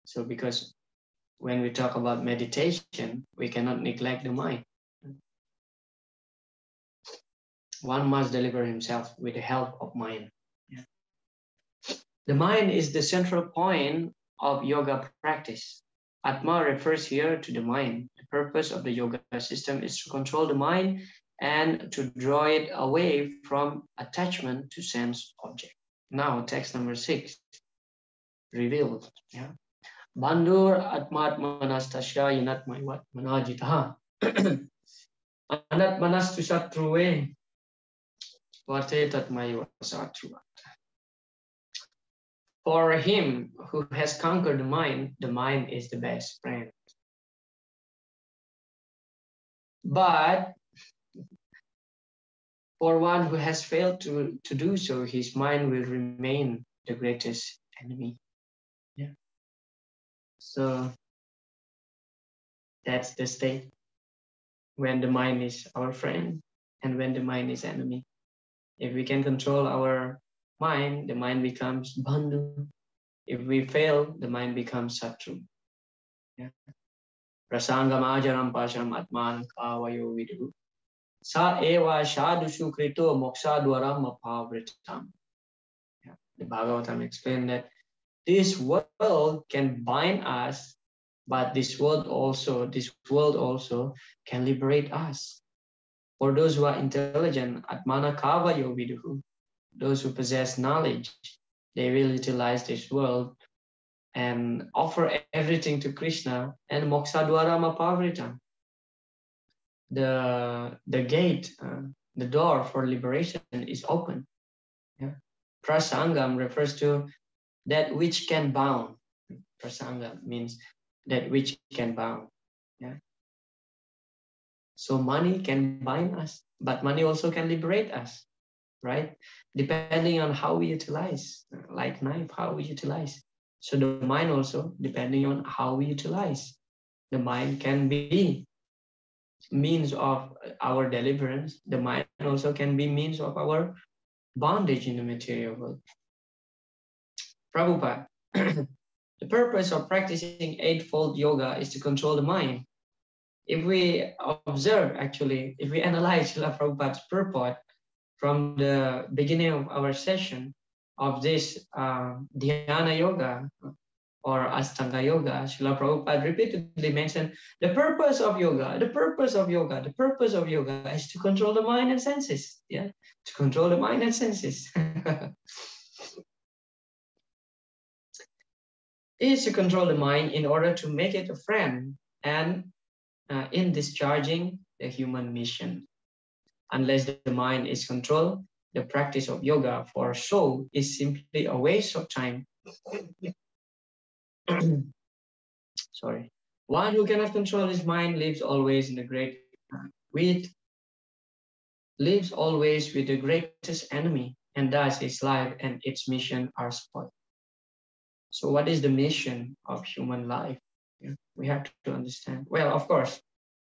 So because when we talk about meditation, we cannot neglect the mind. One must deliver himself with the help of mind. Yeah. The mind is the central point of yoga practice. Atma refers here to the mind. The purpose of the yoga system is to control the mind and to draw it away from attachment to sense object. Now, text number 6, revealed. Yeah. Bandur atmat manastasya yanat maivat manajitaha. Anat manastu satruve vate tatmaiva satruva. For him who has conquered the mind is the best friend. But for one who has failed to do so, his mind will remain the greatest enemy. Yeah. So that's the state when the mind is our friend and when the mind is enemy. If we can control our mind, the mind becomes bandhu. If we fail, the mind becomes satru. Yeah. Prasangam ajaram pasam atman kavayo vidu. Sa eva shadushu krito moksha dwaram apavritam. Yeah. The Bhagavatam explained that this world can bind us, but this world also can liberate us. For those who are intelligent, atmana kavayo viduhu, those who possess knowledge, they will utilize this world and offer everything to Krishna, and moksha dwaram apavritam. The gate, the door for liberation is open. Yeah. Prasangam refers to that which can bound. Prasanga means that which can bound. Yeah. So money can bind us, but money also can liberate us, right? Depending on how we utilize, like knife, how we utilize. So the mind also, depending on how we utilize. The mind can be means of our deliverance. The mind also can be means of our bondage in the material world. Prabhupada, the purpose of practicing Eightfold Yoga is to control the mind. If we observe, actually, if we analyze Srila Prabhupada's purport from the beginning of our session of this Dhyana Yoga or Astanga Yoga, Srila Prabhupada repeatedly mentioned the purpose of yoga, the purpose of yoga, the purpose of yoga is to control the mind and senses. Yeah, to control the mind and senses. Is to control the mind in order to make it a friend and in discharging the human mission. Unless the mind is controlled, the practice of yoga for soul is simply a waste of time. Sorry. One who cannot control his mind lives always with the greatest enemy, and thus his life and its mission are spoiled. So what is the mission of human life? Yeah, we have to understand. Well, of course,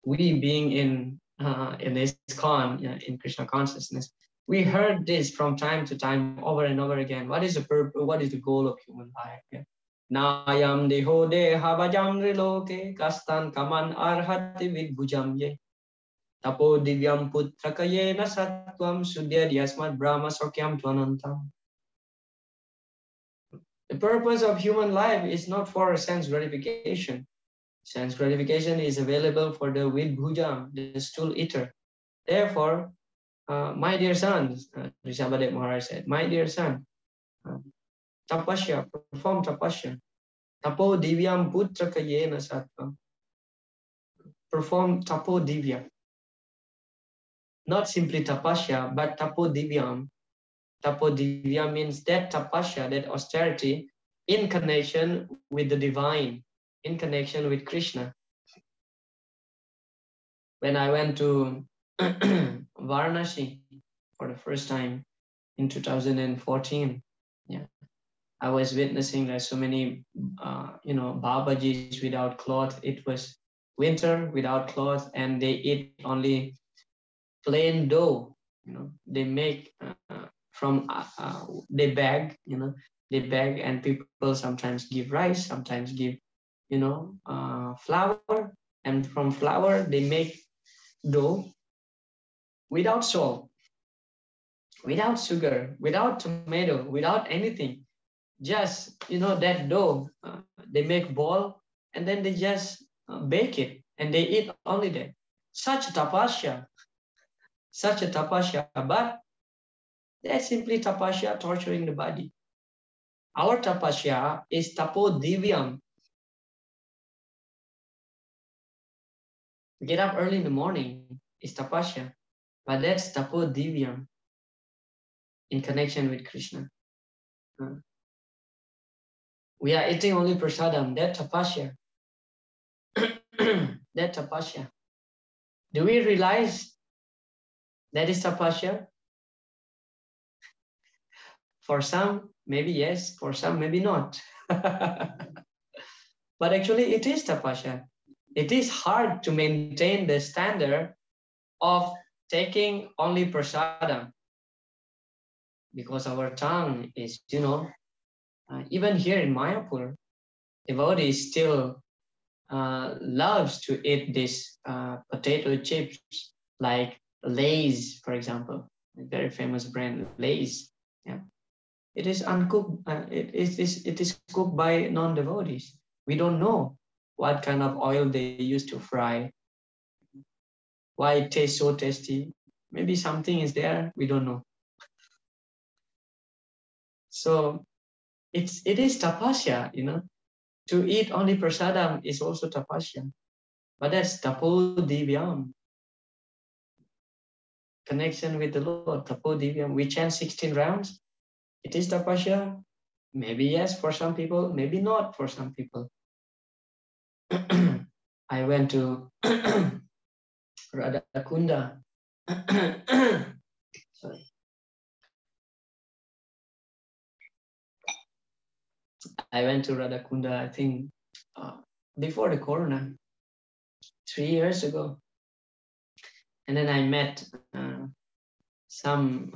we being in ISKCON, in Krishna consciousness, we heard this from time to time over and over again. What is the purpose? What is the goal of human life? Yeah. Nayam deho deha bhajam riloke kastan kaman arhati vidbhujam ye tapo divyam putrakayena satvam sudya dyasmat brahma sokyam tvanantam. The purpose of human life is not for sense gratification. Sense gratification is available for the vidbhujam, the stool eater. Therefore, my dear sons, Rishabhadev Maharaj said, my dear son, tapasya, perform tapasya. Tapo divyam putra kayena sattvam. Perform tapo divya. Not simply tapasya, but tapo divyam. Tapo divya means that tapasya, that austerity, in connection with the divine, in connection with Krishna. When I went to Varanasi for the first time in 2014, yeah, I was witnessing so many, Babajis without cloth. It was winter without clothes, and they eat only plain dough. They make from they beg. They beg, and people sometimes give rice, sometimes give flour, and from flour they make dough without salt, without sugar, without tomato, without anything. Just that dough, they make ball, and then they just bake it, and they eat only that. Such a tapasya, such a tapasya, but that's simply tapasya torturing the body. Our tapasya is tapo divyam. Get up early in the morning is tapasya, but that's tapo divyam in connection with Krishna. We are eating only prasadam, that tapasya. That tapasya. Do we realize that is tapasya? For some, maybe yes. For some, maybe not. But actually, it is tapasya. It is hard to maintain the standard of taking only prasadam, because our tongue is, even here in Mayapur, devotee still loves to eat this potato chips, like Lay's, for example, a very famous brand, Lay's. Yeah, it is uncooked. It is cooked by non-devotees. We don't know what kind of oil they use to fry, why it tastes so tasty. Maybe something is there, we don't know. So it is tapasya, to eat only prasadam is also tapasya. But that's tapo divyam, connection with the Lord, tapo divyam. We chant 16 rounds. It is tapasya. Maybe yes for some people, maybe not for some people. I went to Radhakunda. Sorry. I went to Radhakunda, I think, before the corona, 3 years ago. And then I met some,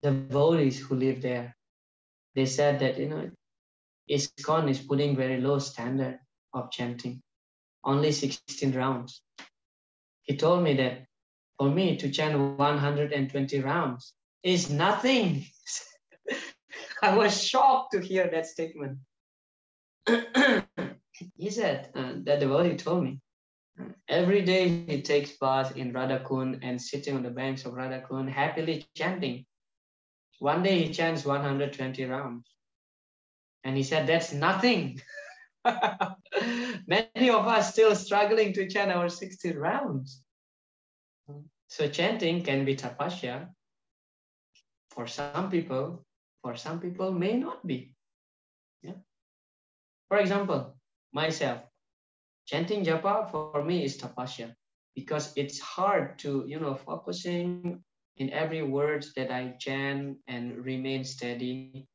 devotees who live there. They said that, ISKCON is putting very low standard of chanting, only 16 rounds. He told me that for me to chant 120 rounds is nothing. I was shocked to hear that statement. He said, that devotee told me, every day he takes bath in Radhakund and sitting on the banks of Radhakund, happily chanting. One day he chants 120 rounds. And he said, that's nothing. Many of us still struggling to chant our 16 rounds. So chanting can be tapasya. For some people may not be. Yeah. For example, myself, chanting japa for me is tapasya, because it's hard to, focusing in every word that I chant and remain steady,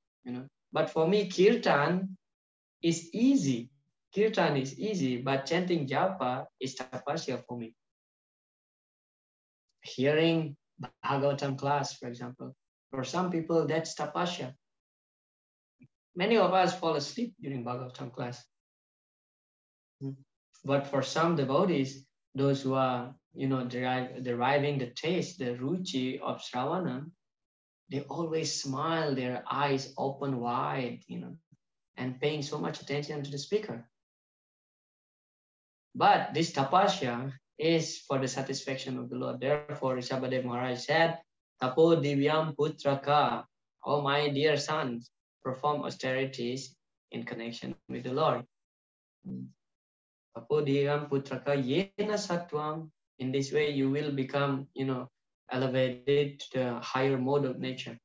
But for me, kirtan is easy. Kirtan is easy, but chanting japa is tapasya for me. Hearing Bhagavatam class, for example, for some people, that's tapasya. Many of us fall asleep during Bhagavatam class. But for some devotees, those who are, deriving the taste, the ruchi of Shravana, they always smile, their eyes open wide, and paying so much attention to the speaker. But this tapasya is for the satisfaction of the Lord. Therefore, Rishabhadev Maharaj said, Tapo divyam putraka, oh my dear sons, perform austerities in connection with the Lord. Tapo divyam putraka yena sattvam. In this way, you will become, elevated to the higher mode of nature.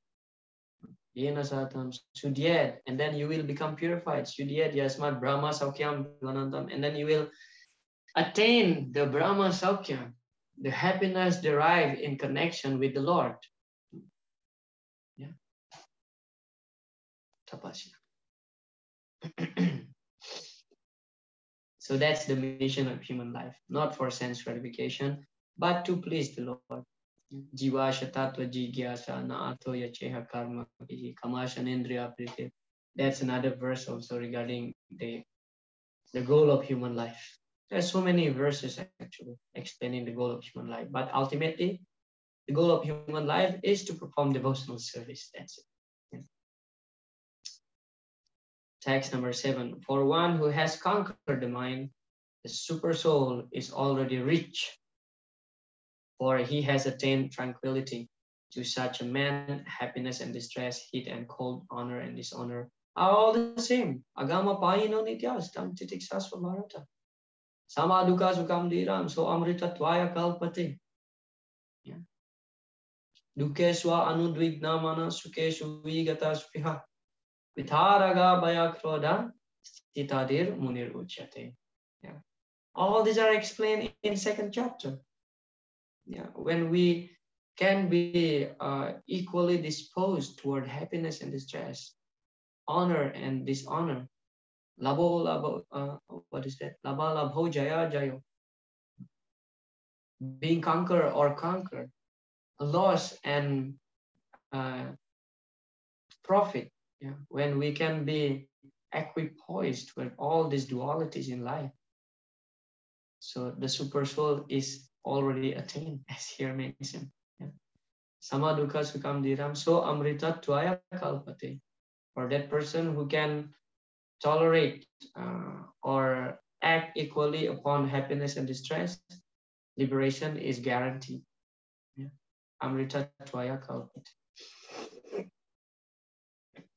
Yena sattvam sudyat, and then you will become purified. Sudyat yasmat brahma saukyam dvanantam, and then you will attain the Brahma Saukya, the happiness derived in connection with the Lord. Yeah. Tapasya. So that's the mission of human life, not for sense gratification, but to please the Lord. Jiva shatatva jigyasa na ato yacheha karma kamashanendriya priti. That's another verse also regarding the goal of human life. There's so many verses actually explaining the goal of human life, but ultimately the goal of human life is to perform devotional service. That's it. Yeah. Text number 7. For one who has conquered the mind, the super soul is already rich, for he has attained tranquility. To such a man, happiness and distress, heat and cold, honor and dishonor are all the same. Agama paino nityas tam titik sasva bharata. Sama dukkha sukham dhiram so amrita tvaya kalpate. Yeah. Dukkeswa anudvigna mana sukeshu vigata spiha. Vitharaga baya krodha stitadir munir uchyate. Yeah. All these are explained in second chapter. Yeah. When we can be equally disposed toward happiness and distress, honor and dishonor. What is that? Labo labho jaya jayo. Being conquered or conquered, loss and profit. Yeah, when we can be equipoised with all these dualities in life. So the super soul is already attained, as here mentioned. Yeah. Sama dukkha sukham dhiram so amrita tvaya kalpate. For that person who can tolerate or act equally upon happiness and distress, liberation is guaranteed. Yeah. Amrita tvaya kalpate.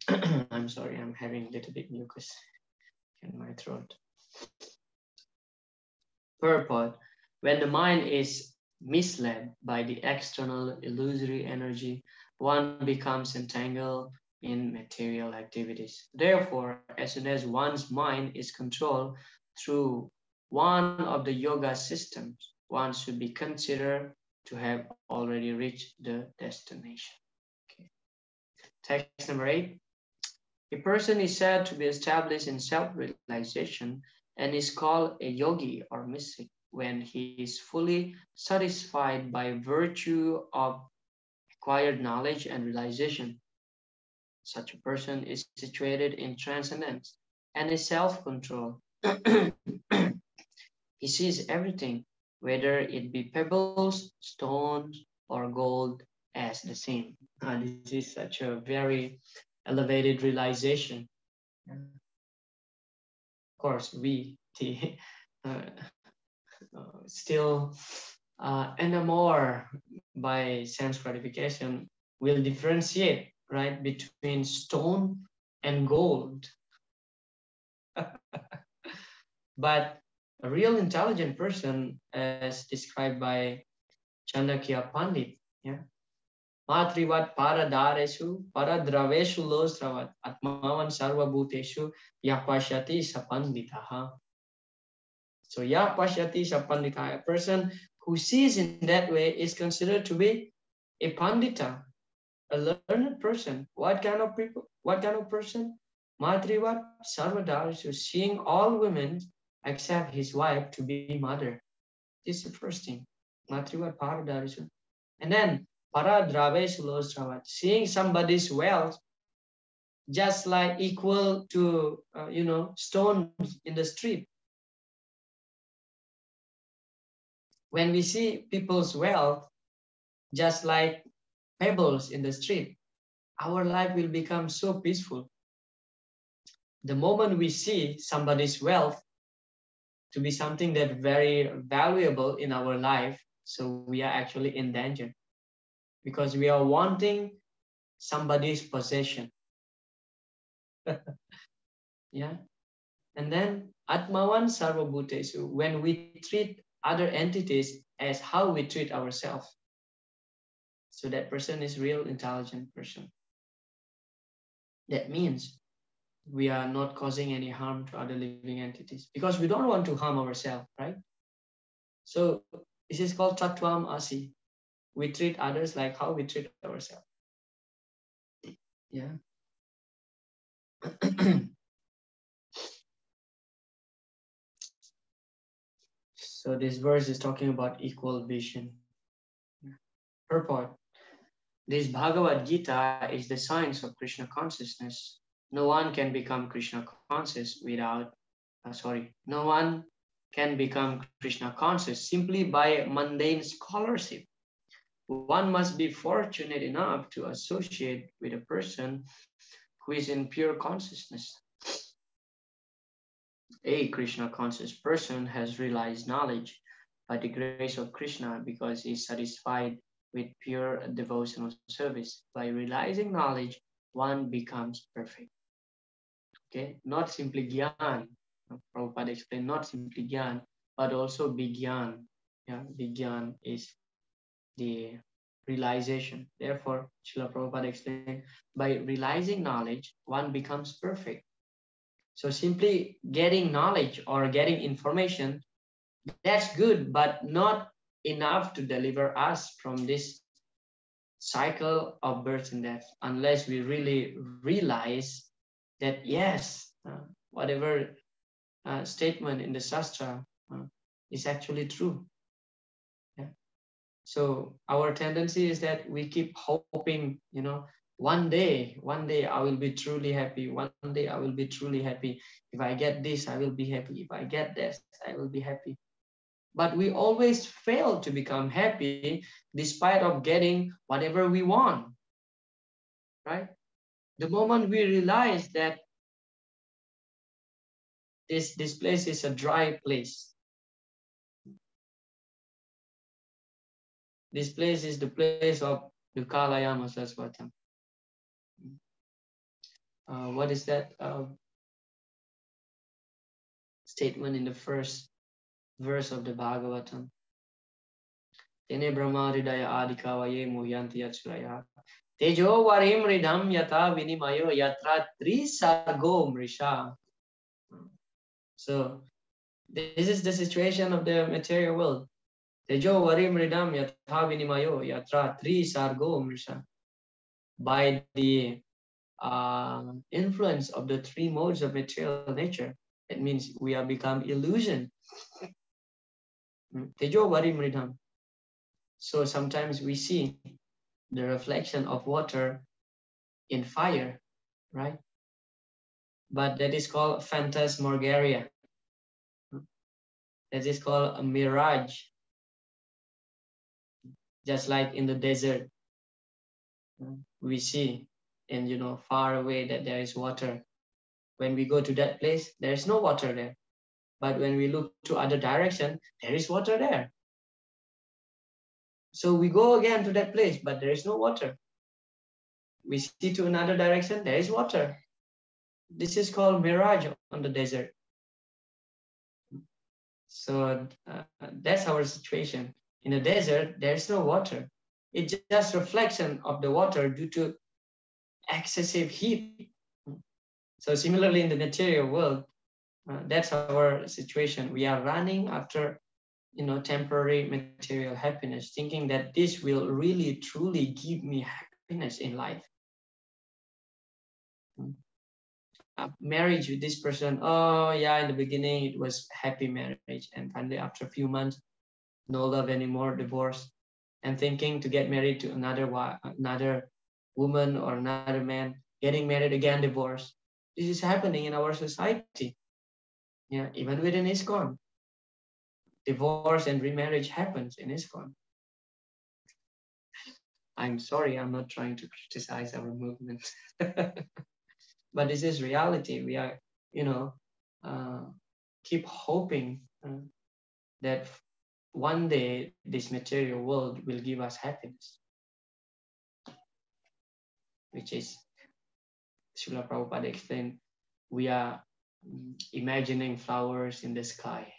I'm sorry, I'm having a little bit mucus in my throat. Purport. When the mind is misled by the external illusory energy, one becomes entangled in material activities. Therefore, as soon as one's mind is controlled through one of the yoga systems, one should be considered to have already reached the destination. Okay. Text number 8. A person is said to be established in self-realization and is called a yogi or mystic when he is fully satisfied by virtue of acquired knowledge and realization. Such a person is situated in transcendence and is self-control. He sees everything, whether it be pebbles, stones, or gold, as the same. This is such a very elevated realization. Of course, we still enamored by sense gratification will differentiate, right, between stone and gold. But a real intelligent person, as described by Chandakya Pandit, yeah, Matrivat paradareshu paradraveshu losravat atmavan sarvabhuteshu yapashyati sapanditaha. So yapashyati sapanditaha, a person who sees in that way is considered to be a pandita, a learned person. What kind of people? What kind of person? Matrivat sarvadareshu, seeing all women except his wife to be mother. This is the first thing. Matrivat paradareshu. And then seeing somebody's wealth just like equal to stones in the street. When we see people's wealth just like pebbles in the street, our life will become so peaceful. The moment we see somebody's wealth to be something that very valuable in our life, so we are actually in danger because we are wanting somebody's possession. Yeah. And then Atmavan Sarvabhutesu, when we treat other entities as how we treat ourselves. So that person is real intelligent person. That means we are not causing any harm to other living entities because we don't want to harm ourselves, right? So this is called Tattvam Asi. We treat others like how we treat ourselves. Yeah. So this verse is talking about equal vision. Purport. This Bhagavad Gita is the science of Krishna consciousness. No one can become Krishna conscious without, no one can become Krishna conscious simply by mundane scholarship. One must be fortunate enough to associate with a person who is in pure consciousness. A Krishna conscious person has realized knowledge by the grace of Krishna because he is satisfied with pure devotional service. By realizing knowledge, one becomes perfect. Okay, not simply gyan. Prabhupada explained not simply gyan, but also bigyan. Yeah, bigyan is the realization. Therefore, Srila Prabhupada explained, by realizing knowledge, one becomes perfect. So simply getting knowledge or getting information, that's good, but not enough to deliver us from this cycle of birth and death, unless we really realize that, yes, whatever statement in the Shastra is actually true. Yeah. So our tendency is that we keep hoping, one day I will be truly happy. One day I will be truly happy. If I get this, I will be happy. If I get this, I will be happy. But we always fail to become happy despite of getting whatever we want, right? The moment we realize that this place is a dry place, this place is the place of Dukalayama Saswatam. What is that statement in the first verse of the Bhagavatam? Tene Brahma Hridaya Adikavaye Muhyanti Yatsuraya Tejo Varim Ridham Yata Vinimayo Yatra Trisargo Mrisha. So this is the situation of the material world. Tejo Varim Ridham Yata Vinimayo Yatra Trisargo Mrisha. By the influence of the three modes of material nature, it means we have become illusion. Tejo Varim Ridham. So sometimes we see the reflection of water in fire, right? But that is called phantasmagoria. That is called a mirage. Just like in the desert, we see and far away that there is water. When we go to that place, there is no water there. But when we look to other direction, there is water there. So we go again to that place, but there is no water. We see to another direction, there is water. This is called mirage on the desert. So that's our situation. In the desert, there's no water. It's just reflection of the water due to excessive heat. So similarly in the material world, that's our situation. We are running after temporary material happiness, thinking that this will really truly give me happiness in life. Marriage with this person, oh yeah, in the beginning it was happy marriage, and finally after a few months, no love anymore, divorce, and thinking to get married to another woman or another man, getting married again, divorce. This is happening in our society. Yeah, even within ISKCON, divorce and remarriage happens in ISKCON. I'm sorry, I'm not trying to criticize our movement. But this is reality. We are, keep hoping that one day this material world will give us happiness, which is, Srila Prabhupada explained, we are imagining flowers in the sky.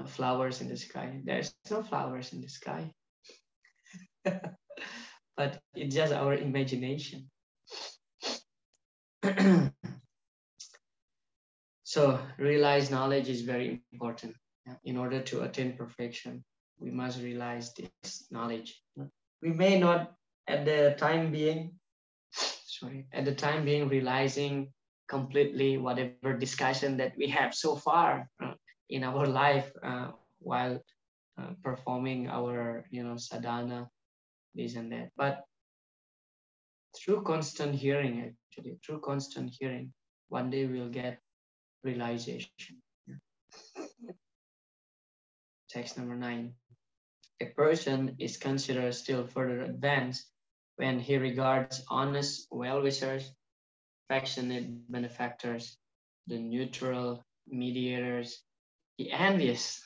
Flowers in the sky. There's no flowers in the sky. But it's just our imagination. So realize knowledge is very important. In order to attain perfection, we must realize this knowledge. We may not at the time being realizing completely whatever discussion that we have so far. in our life while performing our, sadhana, this and that. But through constant hearing, actually, through constant hearing, one day we'll get realization. Yeah. Text number 9. A person is considered still further advanced when he regards honest well-wishers, affectionate benefactors, the neutral mediators, the envious,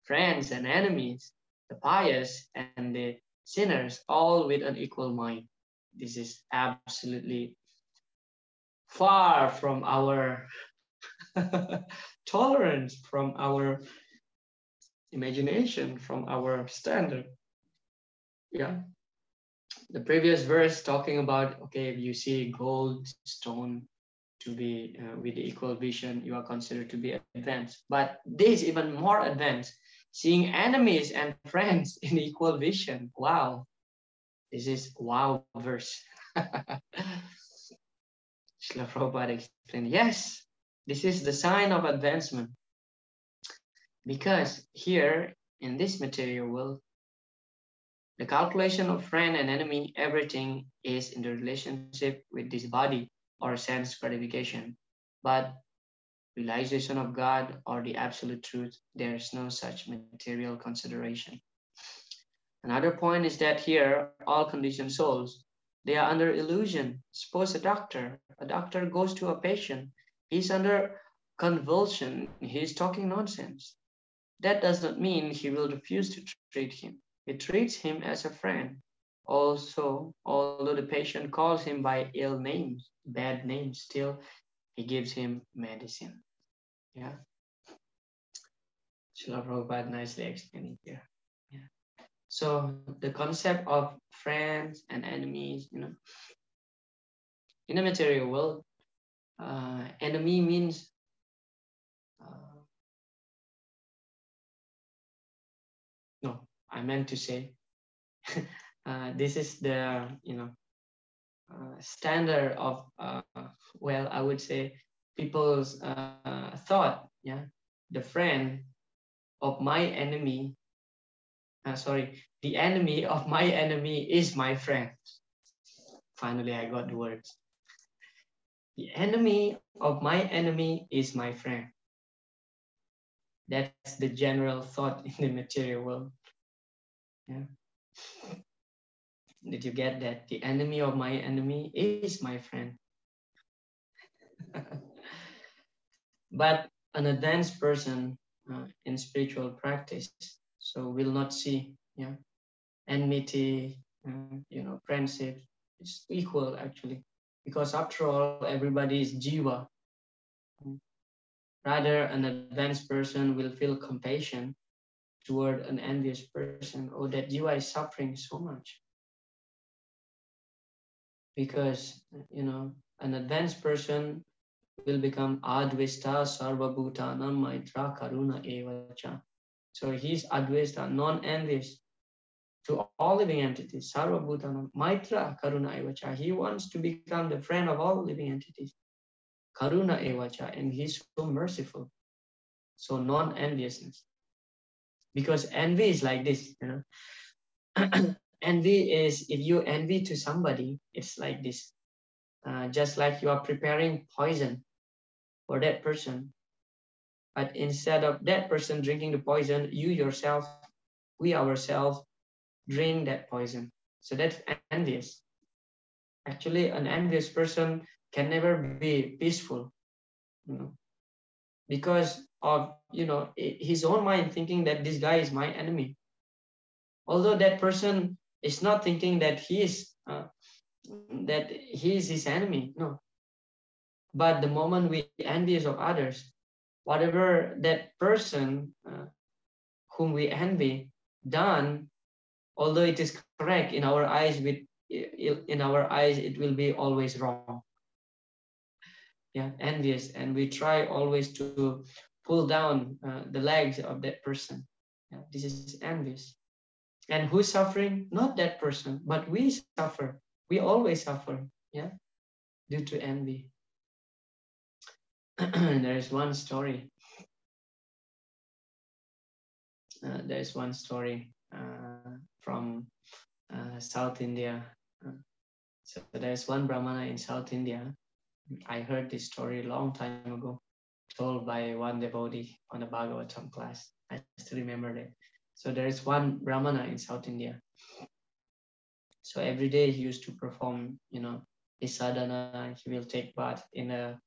friends and enemies, the pious and the sinners, all with an equal mind. This is absolutely far from our tolerance, from our imagination, from our standard. Yeah. The previous verse talking about, okay, if you see gold, stone to be with equal vision, you are considered to be advanced. But this even more advanced, seeing enemies and friends in equal vision. Wow, this is wow verse. Srila Prabhupada explained, yes, this is the sign of advancement. Because here in this material world, the calculation of friend and enemy, everything is in the relationship with this body or sense gratification. But realization of God or the absolute truth, there is no such material consideration. Another point is that here, all conditioned souls, they are under illusion. Suppose a doctor goes to a patient, he's under convulsion, he's talking nonsense. That does not mean he will refuse to treat him. He treats him as a friend. Also, although the patient calls him by ill names, bad names, still he gives him medicine. Yeah. Srila Prabhupada nicely explaining here. Yeah. So the concept of friends and enemies, in the material world, enemy means no, I meant to say this is the standard of well, I would say people's thought. Yeah, the friend of my enemy. The enemy of my enemy is my friend. Finally, I got the words. The enemy of my enemy is my friend. That's the general thought in the material world. Yeah. Did you get that? The enemy of my enemy is my friend. But an advanced person in spiritual practice, so will not see, enmity, friendship. It's equal actually, because after all, everybody is jiva. Rather, an advanced person will feel compassion toward an envious person. Oh, that jiva is suffering so much. Because, an advanced person will become advesta sarva bhutanam maitra karuna evacha. So he's advesta, non-envious to all living entities. Sarva bhutanam maitra karuna evacha. He wants to become the friend of all living entities. Karuna evacha, and he's so merciful. So non-enviousness. Because envy is like this, Envy is, if you envy to somebody, it's like this. Just like you are preparing poison for that person. But instead of that person drinking the poison, we ourselves drink that poison. So that's envious. Actually, an envious person can never be peaceful, because of, his own mind thinking that this guy is my enemy. Although that person is not thinking that he is his enemy, no. But the moment we envious of others, whatever that person whom we envy done, although it is correct in our eyes, it will be always wrong. Yeah, envious, and we try always to pull down the legs of that person. Yeah, this is envious. And who's suffering? Not that person, but we suffer. We always suffer, yeah, due to envy. There is one story. There is one story from South India. So there's one Brahmana in South India. I heard this story a long time ago, told by one devotee on a Bhagavatam class. I still remember that. So there is one Brahmana in South India. So every day he used to perform, his sadhana. He will take bath in a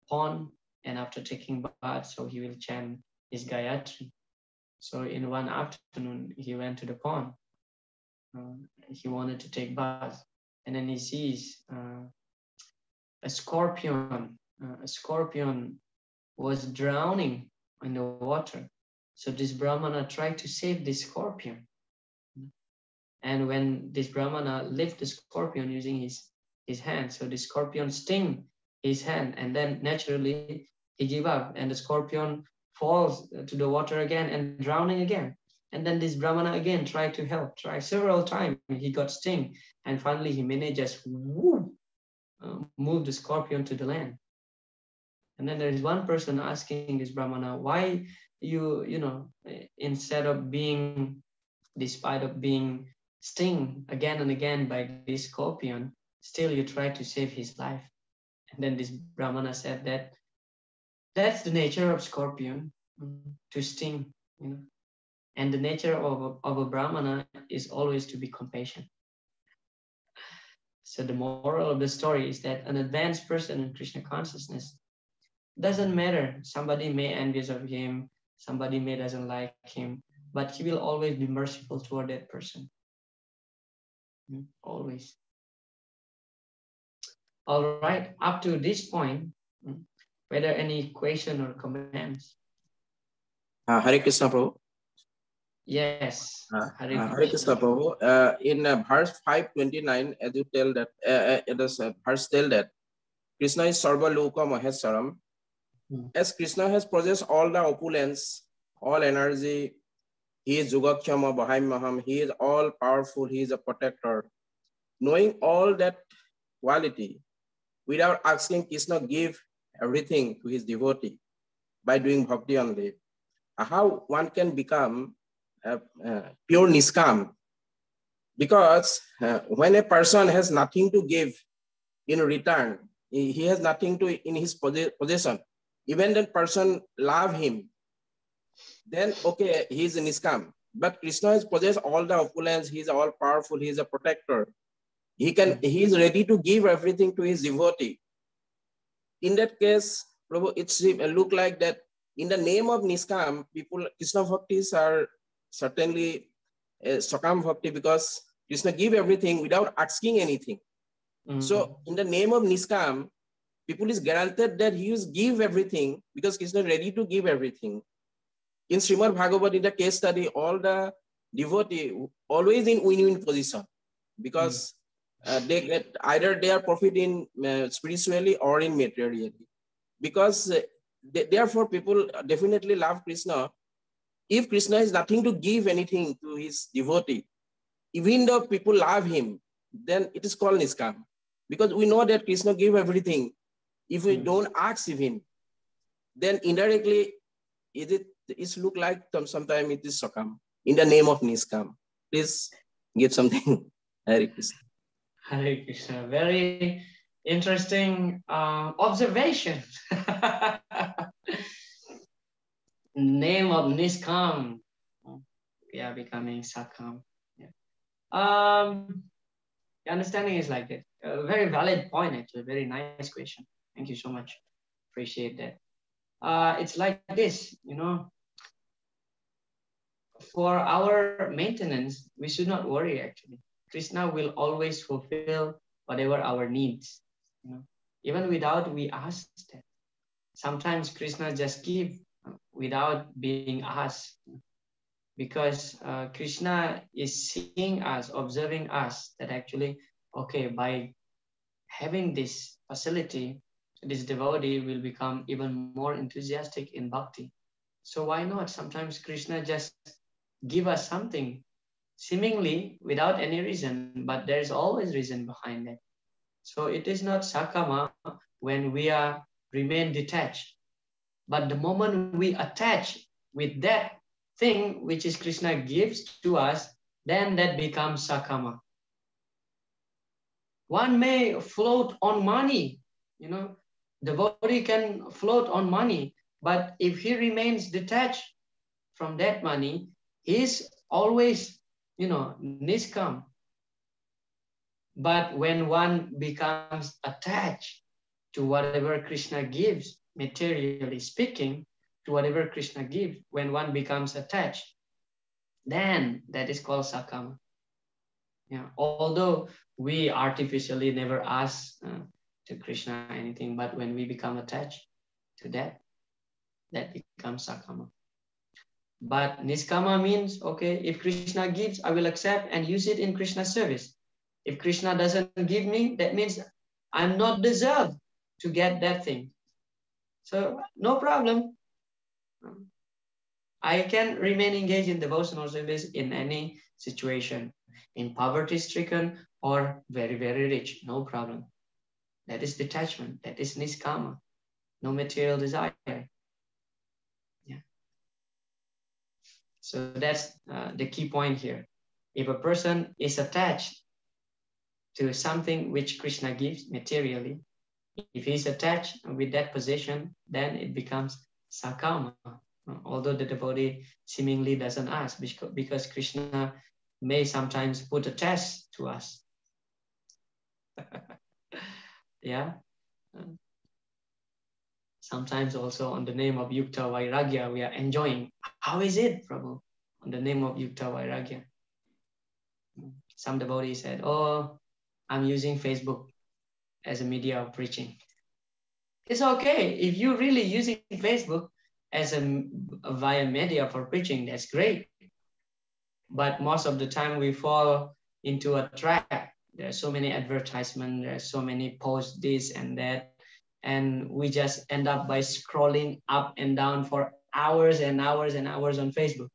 pond, and after taking bath, so he will chant his Gayatri. So in one afternoon, he went to the pond. He wanted to take bath, and then he sees a scorpion. A scorpion was drowning in the water. So this Brahmana tried to save this scorpion. And when this Brahmana lifted the scorpion using his hand, so the scorpion sting his hand, and then naturally he give up, and the scorpion falls to the water again and drowning again. And then this Brahmana again tried to help, tried several times. He got sting, and finally he manages to move the scorpion to the land. And then there is one person asking this Brahmana, why instead of being, despite of being stung again and again by this scorpion, still you try to save his life. And then this Brahmana said that that's the nature of scorpion, to sting, and the nature of a Brahmana is always to be compassionate. So the moral of the story is that an advanced person in Krishna consciousness, doesn't matter, somebody may envious of him, somebody may doesn't like him, but he will always be merciful toward that person. Always. All right, up to this point, whether any question or comments? Hare Krishna Prabhu. Yes. Hare Krishna Prabhu. In verse 529, as you tell that, verse tell that Krishna is Sarva Loka Maheswaram. As Krishna has possessed all the opulence, all energy, he is Yugakshama Bahai, he is all powerful, he is a protector. Knowing all that quality, without asking, Krishna give everything to his devotee by doing bhakti only. How one can become pure niskam? Because when a person has nothing to give in return, he has nothing to in his possession. Even that person love him, then okay, he is niskam. But Krishna has possessed all the opulence, he is all powerful, he is a protector. He is ready to give everything to his devotee. In that case, Prabhu, it look like that in the name of niskam, people, Krishna bhaktis are certainly sakam bhakti, because Krishna give everything without asking anything. So in the name of niskam, people is granted that he is give everything because Krishna is ready to give everything. In Srimad Bhagavad, in the case study, all the devotee always in win-win position, because they get either they are profiting spiritually or in materially. Because therefore people definitely love Krishna. If Krishna has nothing to give anything to his devotee, even though people love him, then it is called niskam. Because we know that Krishna gave everything. If we don't ask even, then indirectly it look like sometimes it is sakam in the name of niskam. Please give something. Hare Krishna. Hare Krishna. Very interesting observation. Name of niskam. We are becoming sakam. Yeah. The understanding is like that. A very valid point, actually. Very nice question. Thank you so much. Appreciate that. It's like this, for our maintenance, we should not worry, actually. Krishna will always fulfill whatever our needs, even without we ask that. Sometimes Krishna just give without being asked, because Krishna is seeing us, observing us, that actually, okay, by having this facility, this devotee will become even more enthusiastic in bhakti. So why not? Sometimes Krishna just give us something seemingly without any reason, but there's always reason behind it. So it is not sakama when we remain detached. But the moment we attach with that thing which is Krishna gives to us, then that becomes sakama. One may float on money, you know, the body can float on money, but if he remains detached from that money, he's always, you know, niskam. But when one becomes attached to whatever Krishna gives, materially speaking, to whatever Krishna gives, when one becomes attached, then that is called sakama. Yeah. Although we artificially never ask to Krishna anything, but when we become attached to that, that becomes sakama. But niskama means, okay, if Krishna gives, I will accept and use it in Krishna's service. If Krishna doesn't give me, that means I'm not deserved to get that thing. So no problem. I can remain engaged in devotional service in any situation, in poverty-stricken or very, very rich, no problem. That is detachment. That is niskama. No material desire. Yeah. So that's the key point here. If a person is attached to something which Krishna gives materially, if he's attached with that position, then it becomes sakama. Although the devotee seemingly doesn't ask, because Krishna may sometimes put a test to us. Yeah. Sometimes also on the name of Yukta Vairagya, we are enjoying. How is it, Prabhu? On the name of Yukta Vairagya. Some devotee said, oh, I'm using Facebook as a media of preaching. It's okay. If you're really using Facebook as a via media for preaching, that's great. But most of the time we fall into a trap. There are so many advertisements, there are so many posts, this and that, and we just end up by scrolling up and down for hours and hours and hours on Facebook.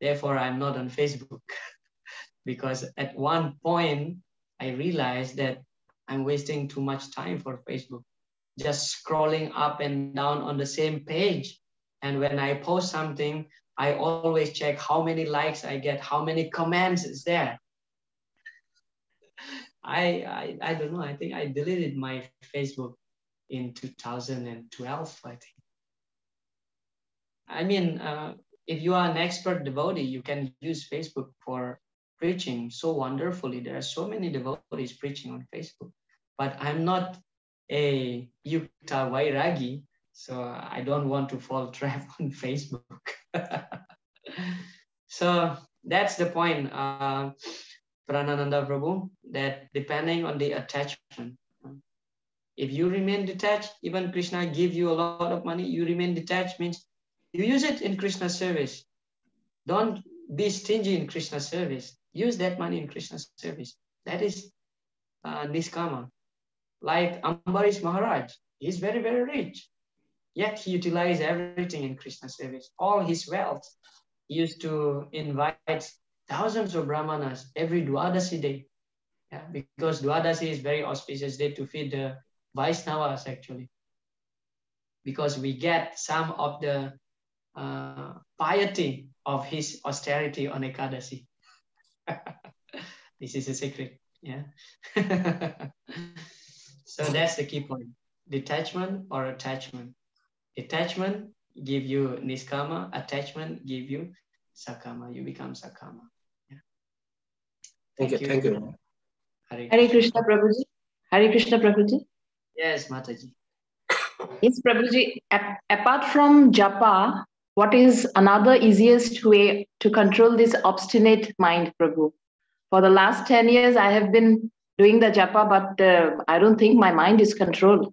Therefore, I'm not on Facebook because at one point I realized that I'm wasting too much time for Facebook, just scrolling up and down on the same page. And when I post something, I always check how many likes I get, how many comments is there. I don't know. I think I deleted my Facebook in 2012, I think. I mean, if you are an expert devotee, you can use Facebook for preaching so wonderfully. There are so many devotees preaching on Facebook, but I'm not a Yukta Vairagi, so I don't want to fall trap on Facebook. So that's the point, Pranananda Prabhu, that depending on the attachment, if you remain detached, even Krishna give you a lot of money, you remain detached means you use it in Krishna's service. Don't be stingy in Krishna's service. Use that money in Krishna's service. That is niskama. Like Ambarish Maharaj, he's very, very rich. Yet he utilized everything in Krishna's service. All his wealth. He used to invite thousands of Brahmanas every Dwadasi day. Yeah, because Dwadasi is very auspicious day to feed the Vaishnavas actually. Because we get some of the piety of his austerity on Ekadasi. This is a secret. Yeah. So that's the key point. Detachment or attachment. Detachment give you niskama, attachment give you sakama. You become sakama. Yeah. Thank you. Hare Krishna Prabhuji. Hare Krishna Prabhuji. Yes, Mataji. Yes, Prabhuji. Apart from japa, what is another easiest way to control this obstinate mind, Prabhu? For the last 10 years, I have been doing the japa, but I don't think my mind is controlled.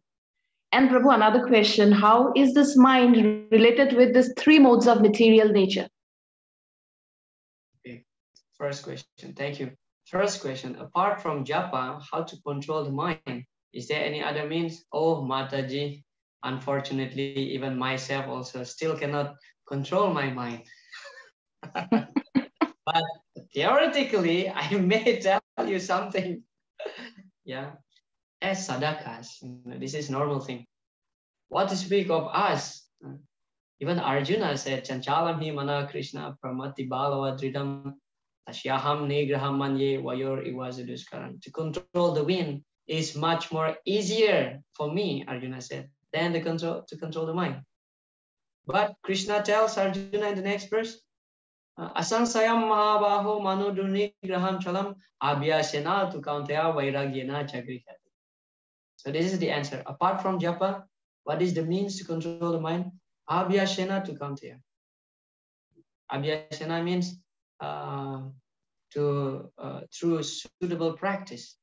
And Prabhu, another question, how is this mind related with these three modes of material nature? Okay. First question, thank you. First question, apart from japa, how to control the mind? Is there any other means? Oh, Mataji, unfortunately, even myself also still cannot control my mind. But theoretically, I may tell you something. Yeah, as sadakas, this is normal thing. What to speak of us Even Arjuna said, Chanchalam hi mana Krishna pramati balava dridam ashyaham nigraham manye vayor ivazuduskaram. To control the wind is much more easier for me, Arjuna said, than to control the mind. But Krishna tells Arjuna in the next verse, Asansayam mahabaho manodurni graham chalam abhyasena tu kaunteya vairagyena chagrihati. So this is the answer. Apart from japa, what is the means to control the mind? Abhyasena tu kaunteya. Abhyasena means through suitable practice.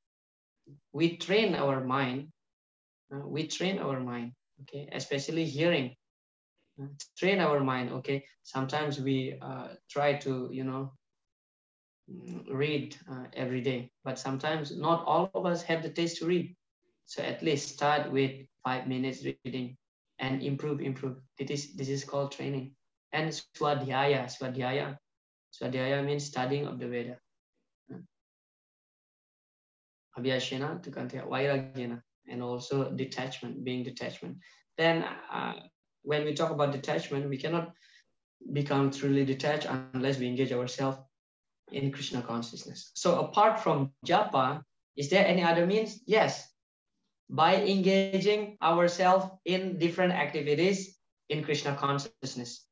We train our mind. Okay, especially hearing. Train our mind. Okay, sometimes we try to read every day, but sometimes not all of us have the taste to read. So at least start with 5 minutes reading and improve. This is called training. And swadhyaya means studying of the Veda. Abhyashena to kantiya vairagyena, and also detachment, being detachment. Then when we talk about detachment, we cannot become truly detached unless we engage ourselves in Krishna consciousness. So apart from japa, is there any other means? Yes. By engaging ourselves in different activities in Krishna consciousness.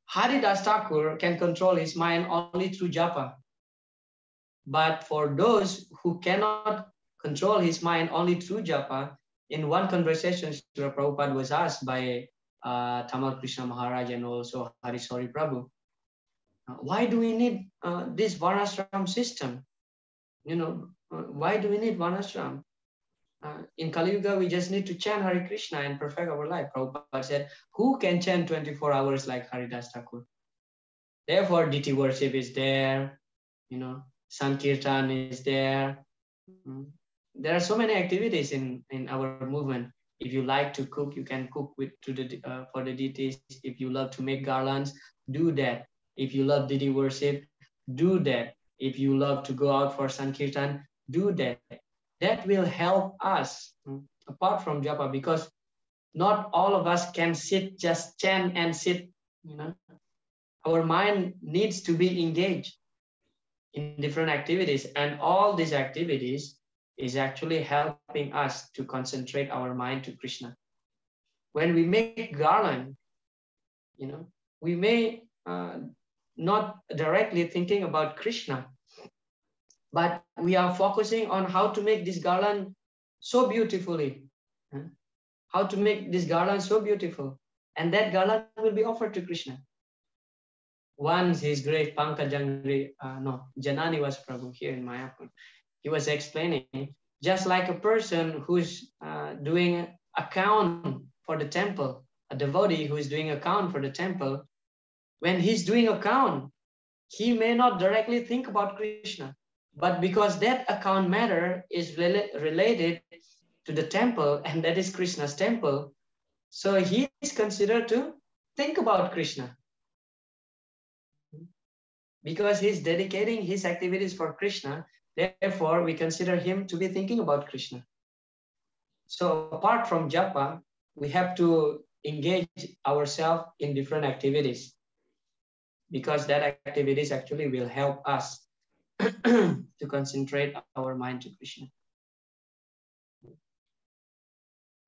Haridas Thakur can control his mind only through japa. But for those who cannot control his mind only through japa, in one conversation, Srila Prabhupada was asked by Tamal Krishna Maharaj and also Harisori Prabhu, why do we need this Varnashram system? Why do we need Varnashram? In Kali Yuga, we just need to chant Hare Krishna and perfect our life. Prabhupada said, who can chant 24 hours like Haridas Thakur? Therefore, deity worship is there, Sankirtan is there. There are so many activities in our movement. If you like to cook, you can cook for the deities. If you love to make garlands, do that. If you love deity worship, do that. If you love to go out for Sankirtan, do that. That will help us apart from japa, because not all of us can sit, just chant and sit. Our mind needs to be engaged in different activities, and all these activities is actually helping us to concentrate our mind to Krishna. When we make garland, we may not directly thinking about Krishna, but we are focusing on how to make this garland so beautifully. How to make this garland so beautiful. And that garland will be offered to Krishna. Once His Grace Pankajangri, Janani was Prabhu here in Mayapur. He was explaining, just like a person who's doing account for the temple, a devotee who is doing account for the temple, when he's doing account, he may not directly think about Krishna. But because that account matter is related to the temple, and that is Krishna's temple, so he is considered to think about Krishna. Because he's dedicating his activities for Krishna, therefore we consider him to be thinking about Krishna. So apart from japa, we have to engage ourselves in different activities, because that activities actually will help us to concentrate our mind to Krishna.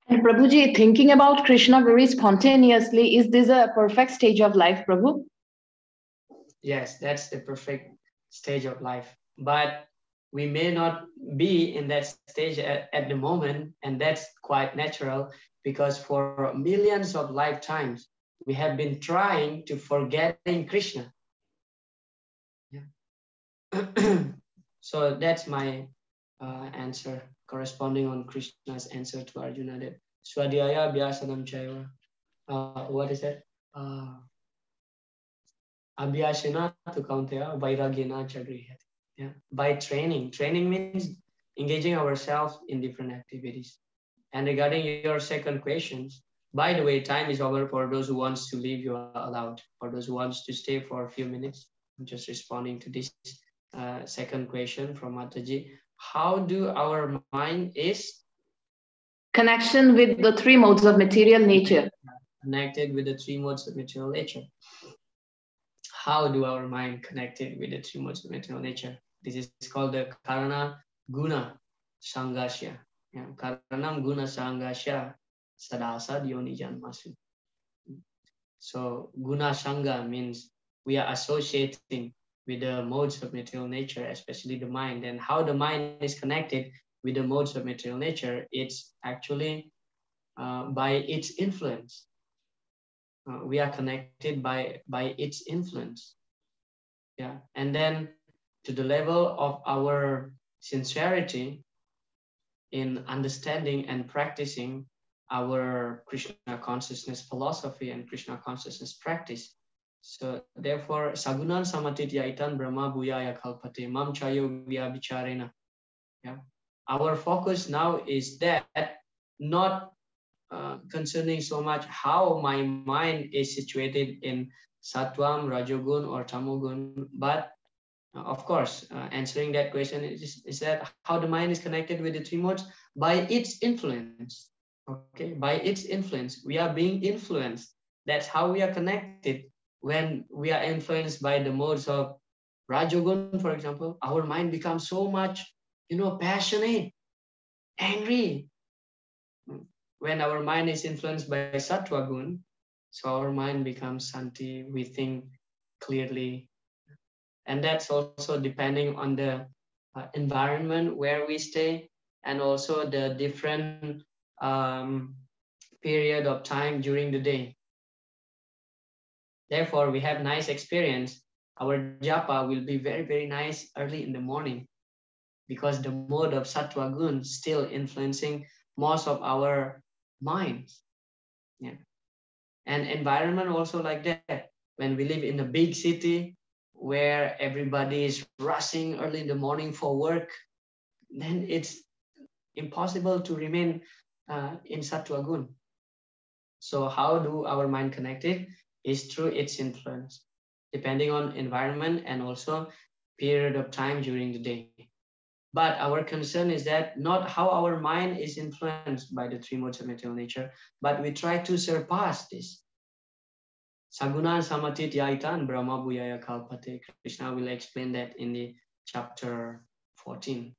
And Prabhuji, thinking about Krishna very spontaneously, is this a perfect stage of life, Prabhu? Yes, that's the perfect stage of life. But we may not be in that stage at the moment, and that's quite natural, because for millions of lifetimes, we have been trying to forgetting Krishna. Yeah. So that's my answer, corresponding on Krishna's answer to Arjuna, that Swadhyaya Abhyasanam Chaiva. What is that? Abhyasena tu kaunteya vairagyena chagrihati. Yeah. By training. Training means engaging ourselves in different activities. And regarding your second questions, by the way, time is over. For those who wants to leave, you are allowed. For those who wants to stay for a few minutes, I'm just responding to this second question from Mataji. How do our mind is? Connection with the three modes of material nature. connected with the three modes of material nature. How do our mind connected with the three modes of material nature? This is called the Karana Guna Sangasya. Yeah. Karanam Guna Sangasya Sadasad Yoni Janmasu. So Guna Sangha means we are associating with the modes of material nature, especially the mind. And how the mind is connected with the modes of material nature, it's actually by its influence. We are connected by its influence. Yeah. And then to the level of our sincerity in understanding and practicing our Krishna consciousness philosophy and Krishna consciousness practice. So therefore, Sagunan Samatit Yaitan Brahma Bhuyaya Kalpate Mam Chayo Vya Vicharena. Yeah. Our focus now is that not concerning so much how my mind is situated in Sattvam, Rajogun, or Tamogun, but of course, answering that question is that how the mind is connected with the three modes? By its influence. Okay, by its influence. We are being influenced. That's how we are connected. When we are influenced by the modes of Rajogun, for example, our mind becomes so much, passionate, angry. When our mind is influenced by Sattva Gun, so our mind becomes Santi, we think clearly. And that's also depending on the environment where we stay and also the different period of time during the day. Therefore, we have nice experience. Our japa will be very, very nice early in the morning because the mode of Sattva Gun still influencing most of our minds. Yeah. And environment also like that. When we live in a big city where everybody is rushing early in the morning for work, then it's impossible to remain in Sattva Gun. So how do our mind connect it? Is through its influence, depending on environment and also period of time during the day. But our concern is that not how our mind is influenced by the three modes of material nature, but we try to surpass this. Sagunan Samatit Yaitan Brahma Bhuyaya Kalpate. Krishna will explain that in the chapter 14.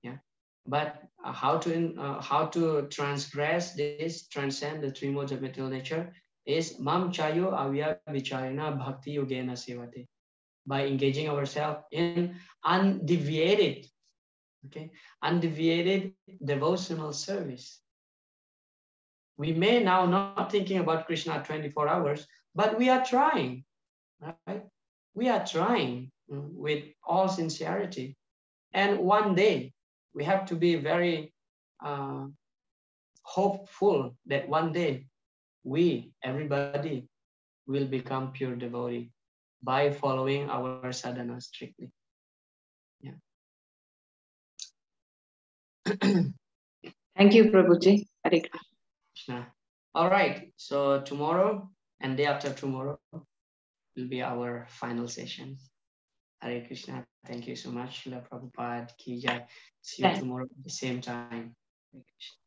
Yeah. But how to transgress this, transcend the three modes of material nature is Mam Chayo Avya Vicharena Bhakti Yogena Sevate. By engaging ourselves in undeviated, undeviated devotional service. We may now not thinking about Krishna 24 hours, but we are trying, right? We are trying with all sincerity. And one day, we have to be very hopeful that one day, everybody, will become pure devotee by following our sadhana strictly. Yeah. Thank you, Prabhuji. Hare Krishna. All right. So tomorrow and day after tomorrow will be our final session. Hare Krishna. Thank you so much, Srila Prabhupada. Ki Jai. See you tomorrow at the same time. Hare Krishna.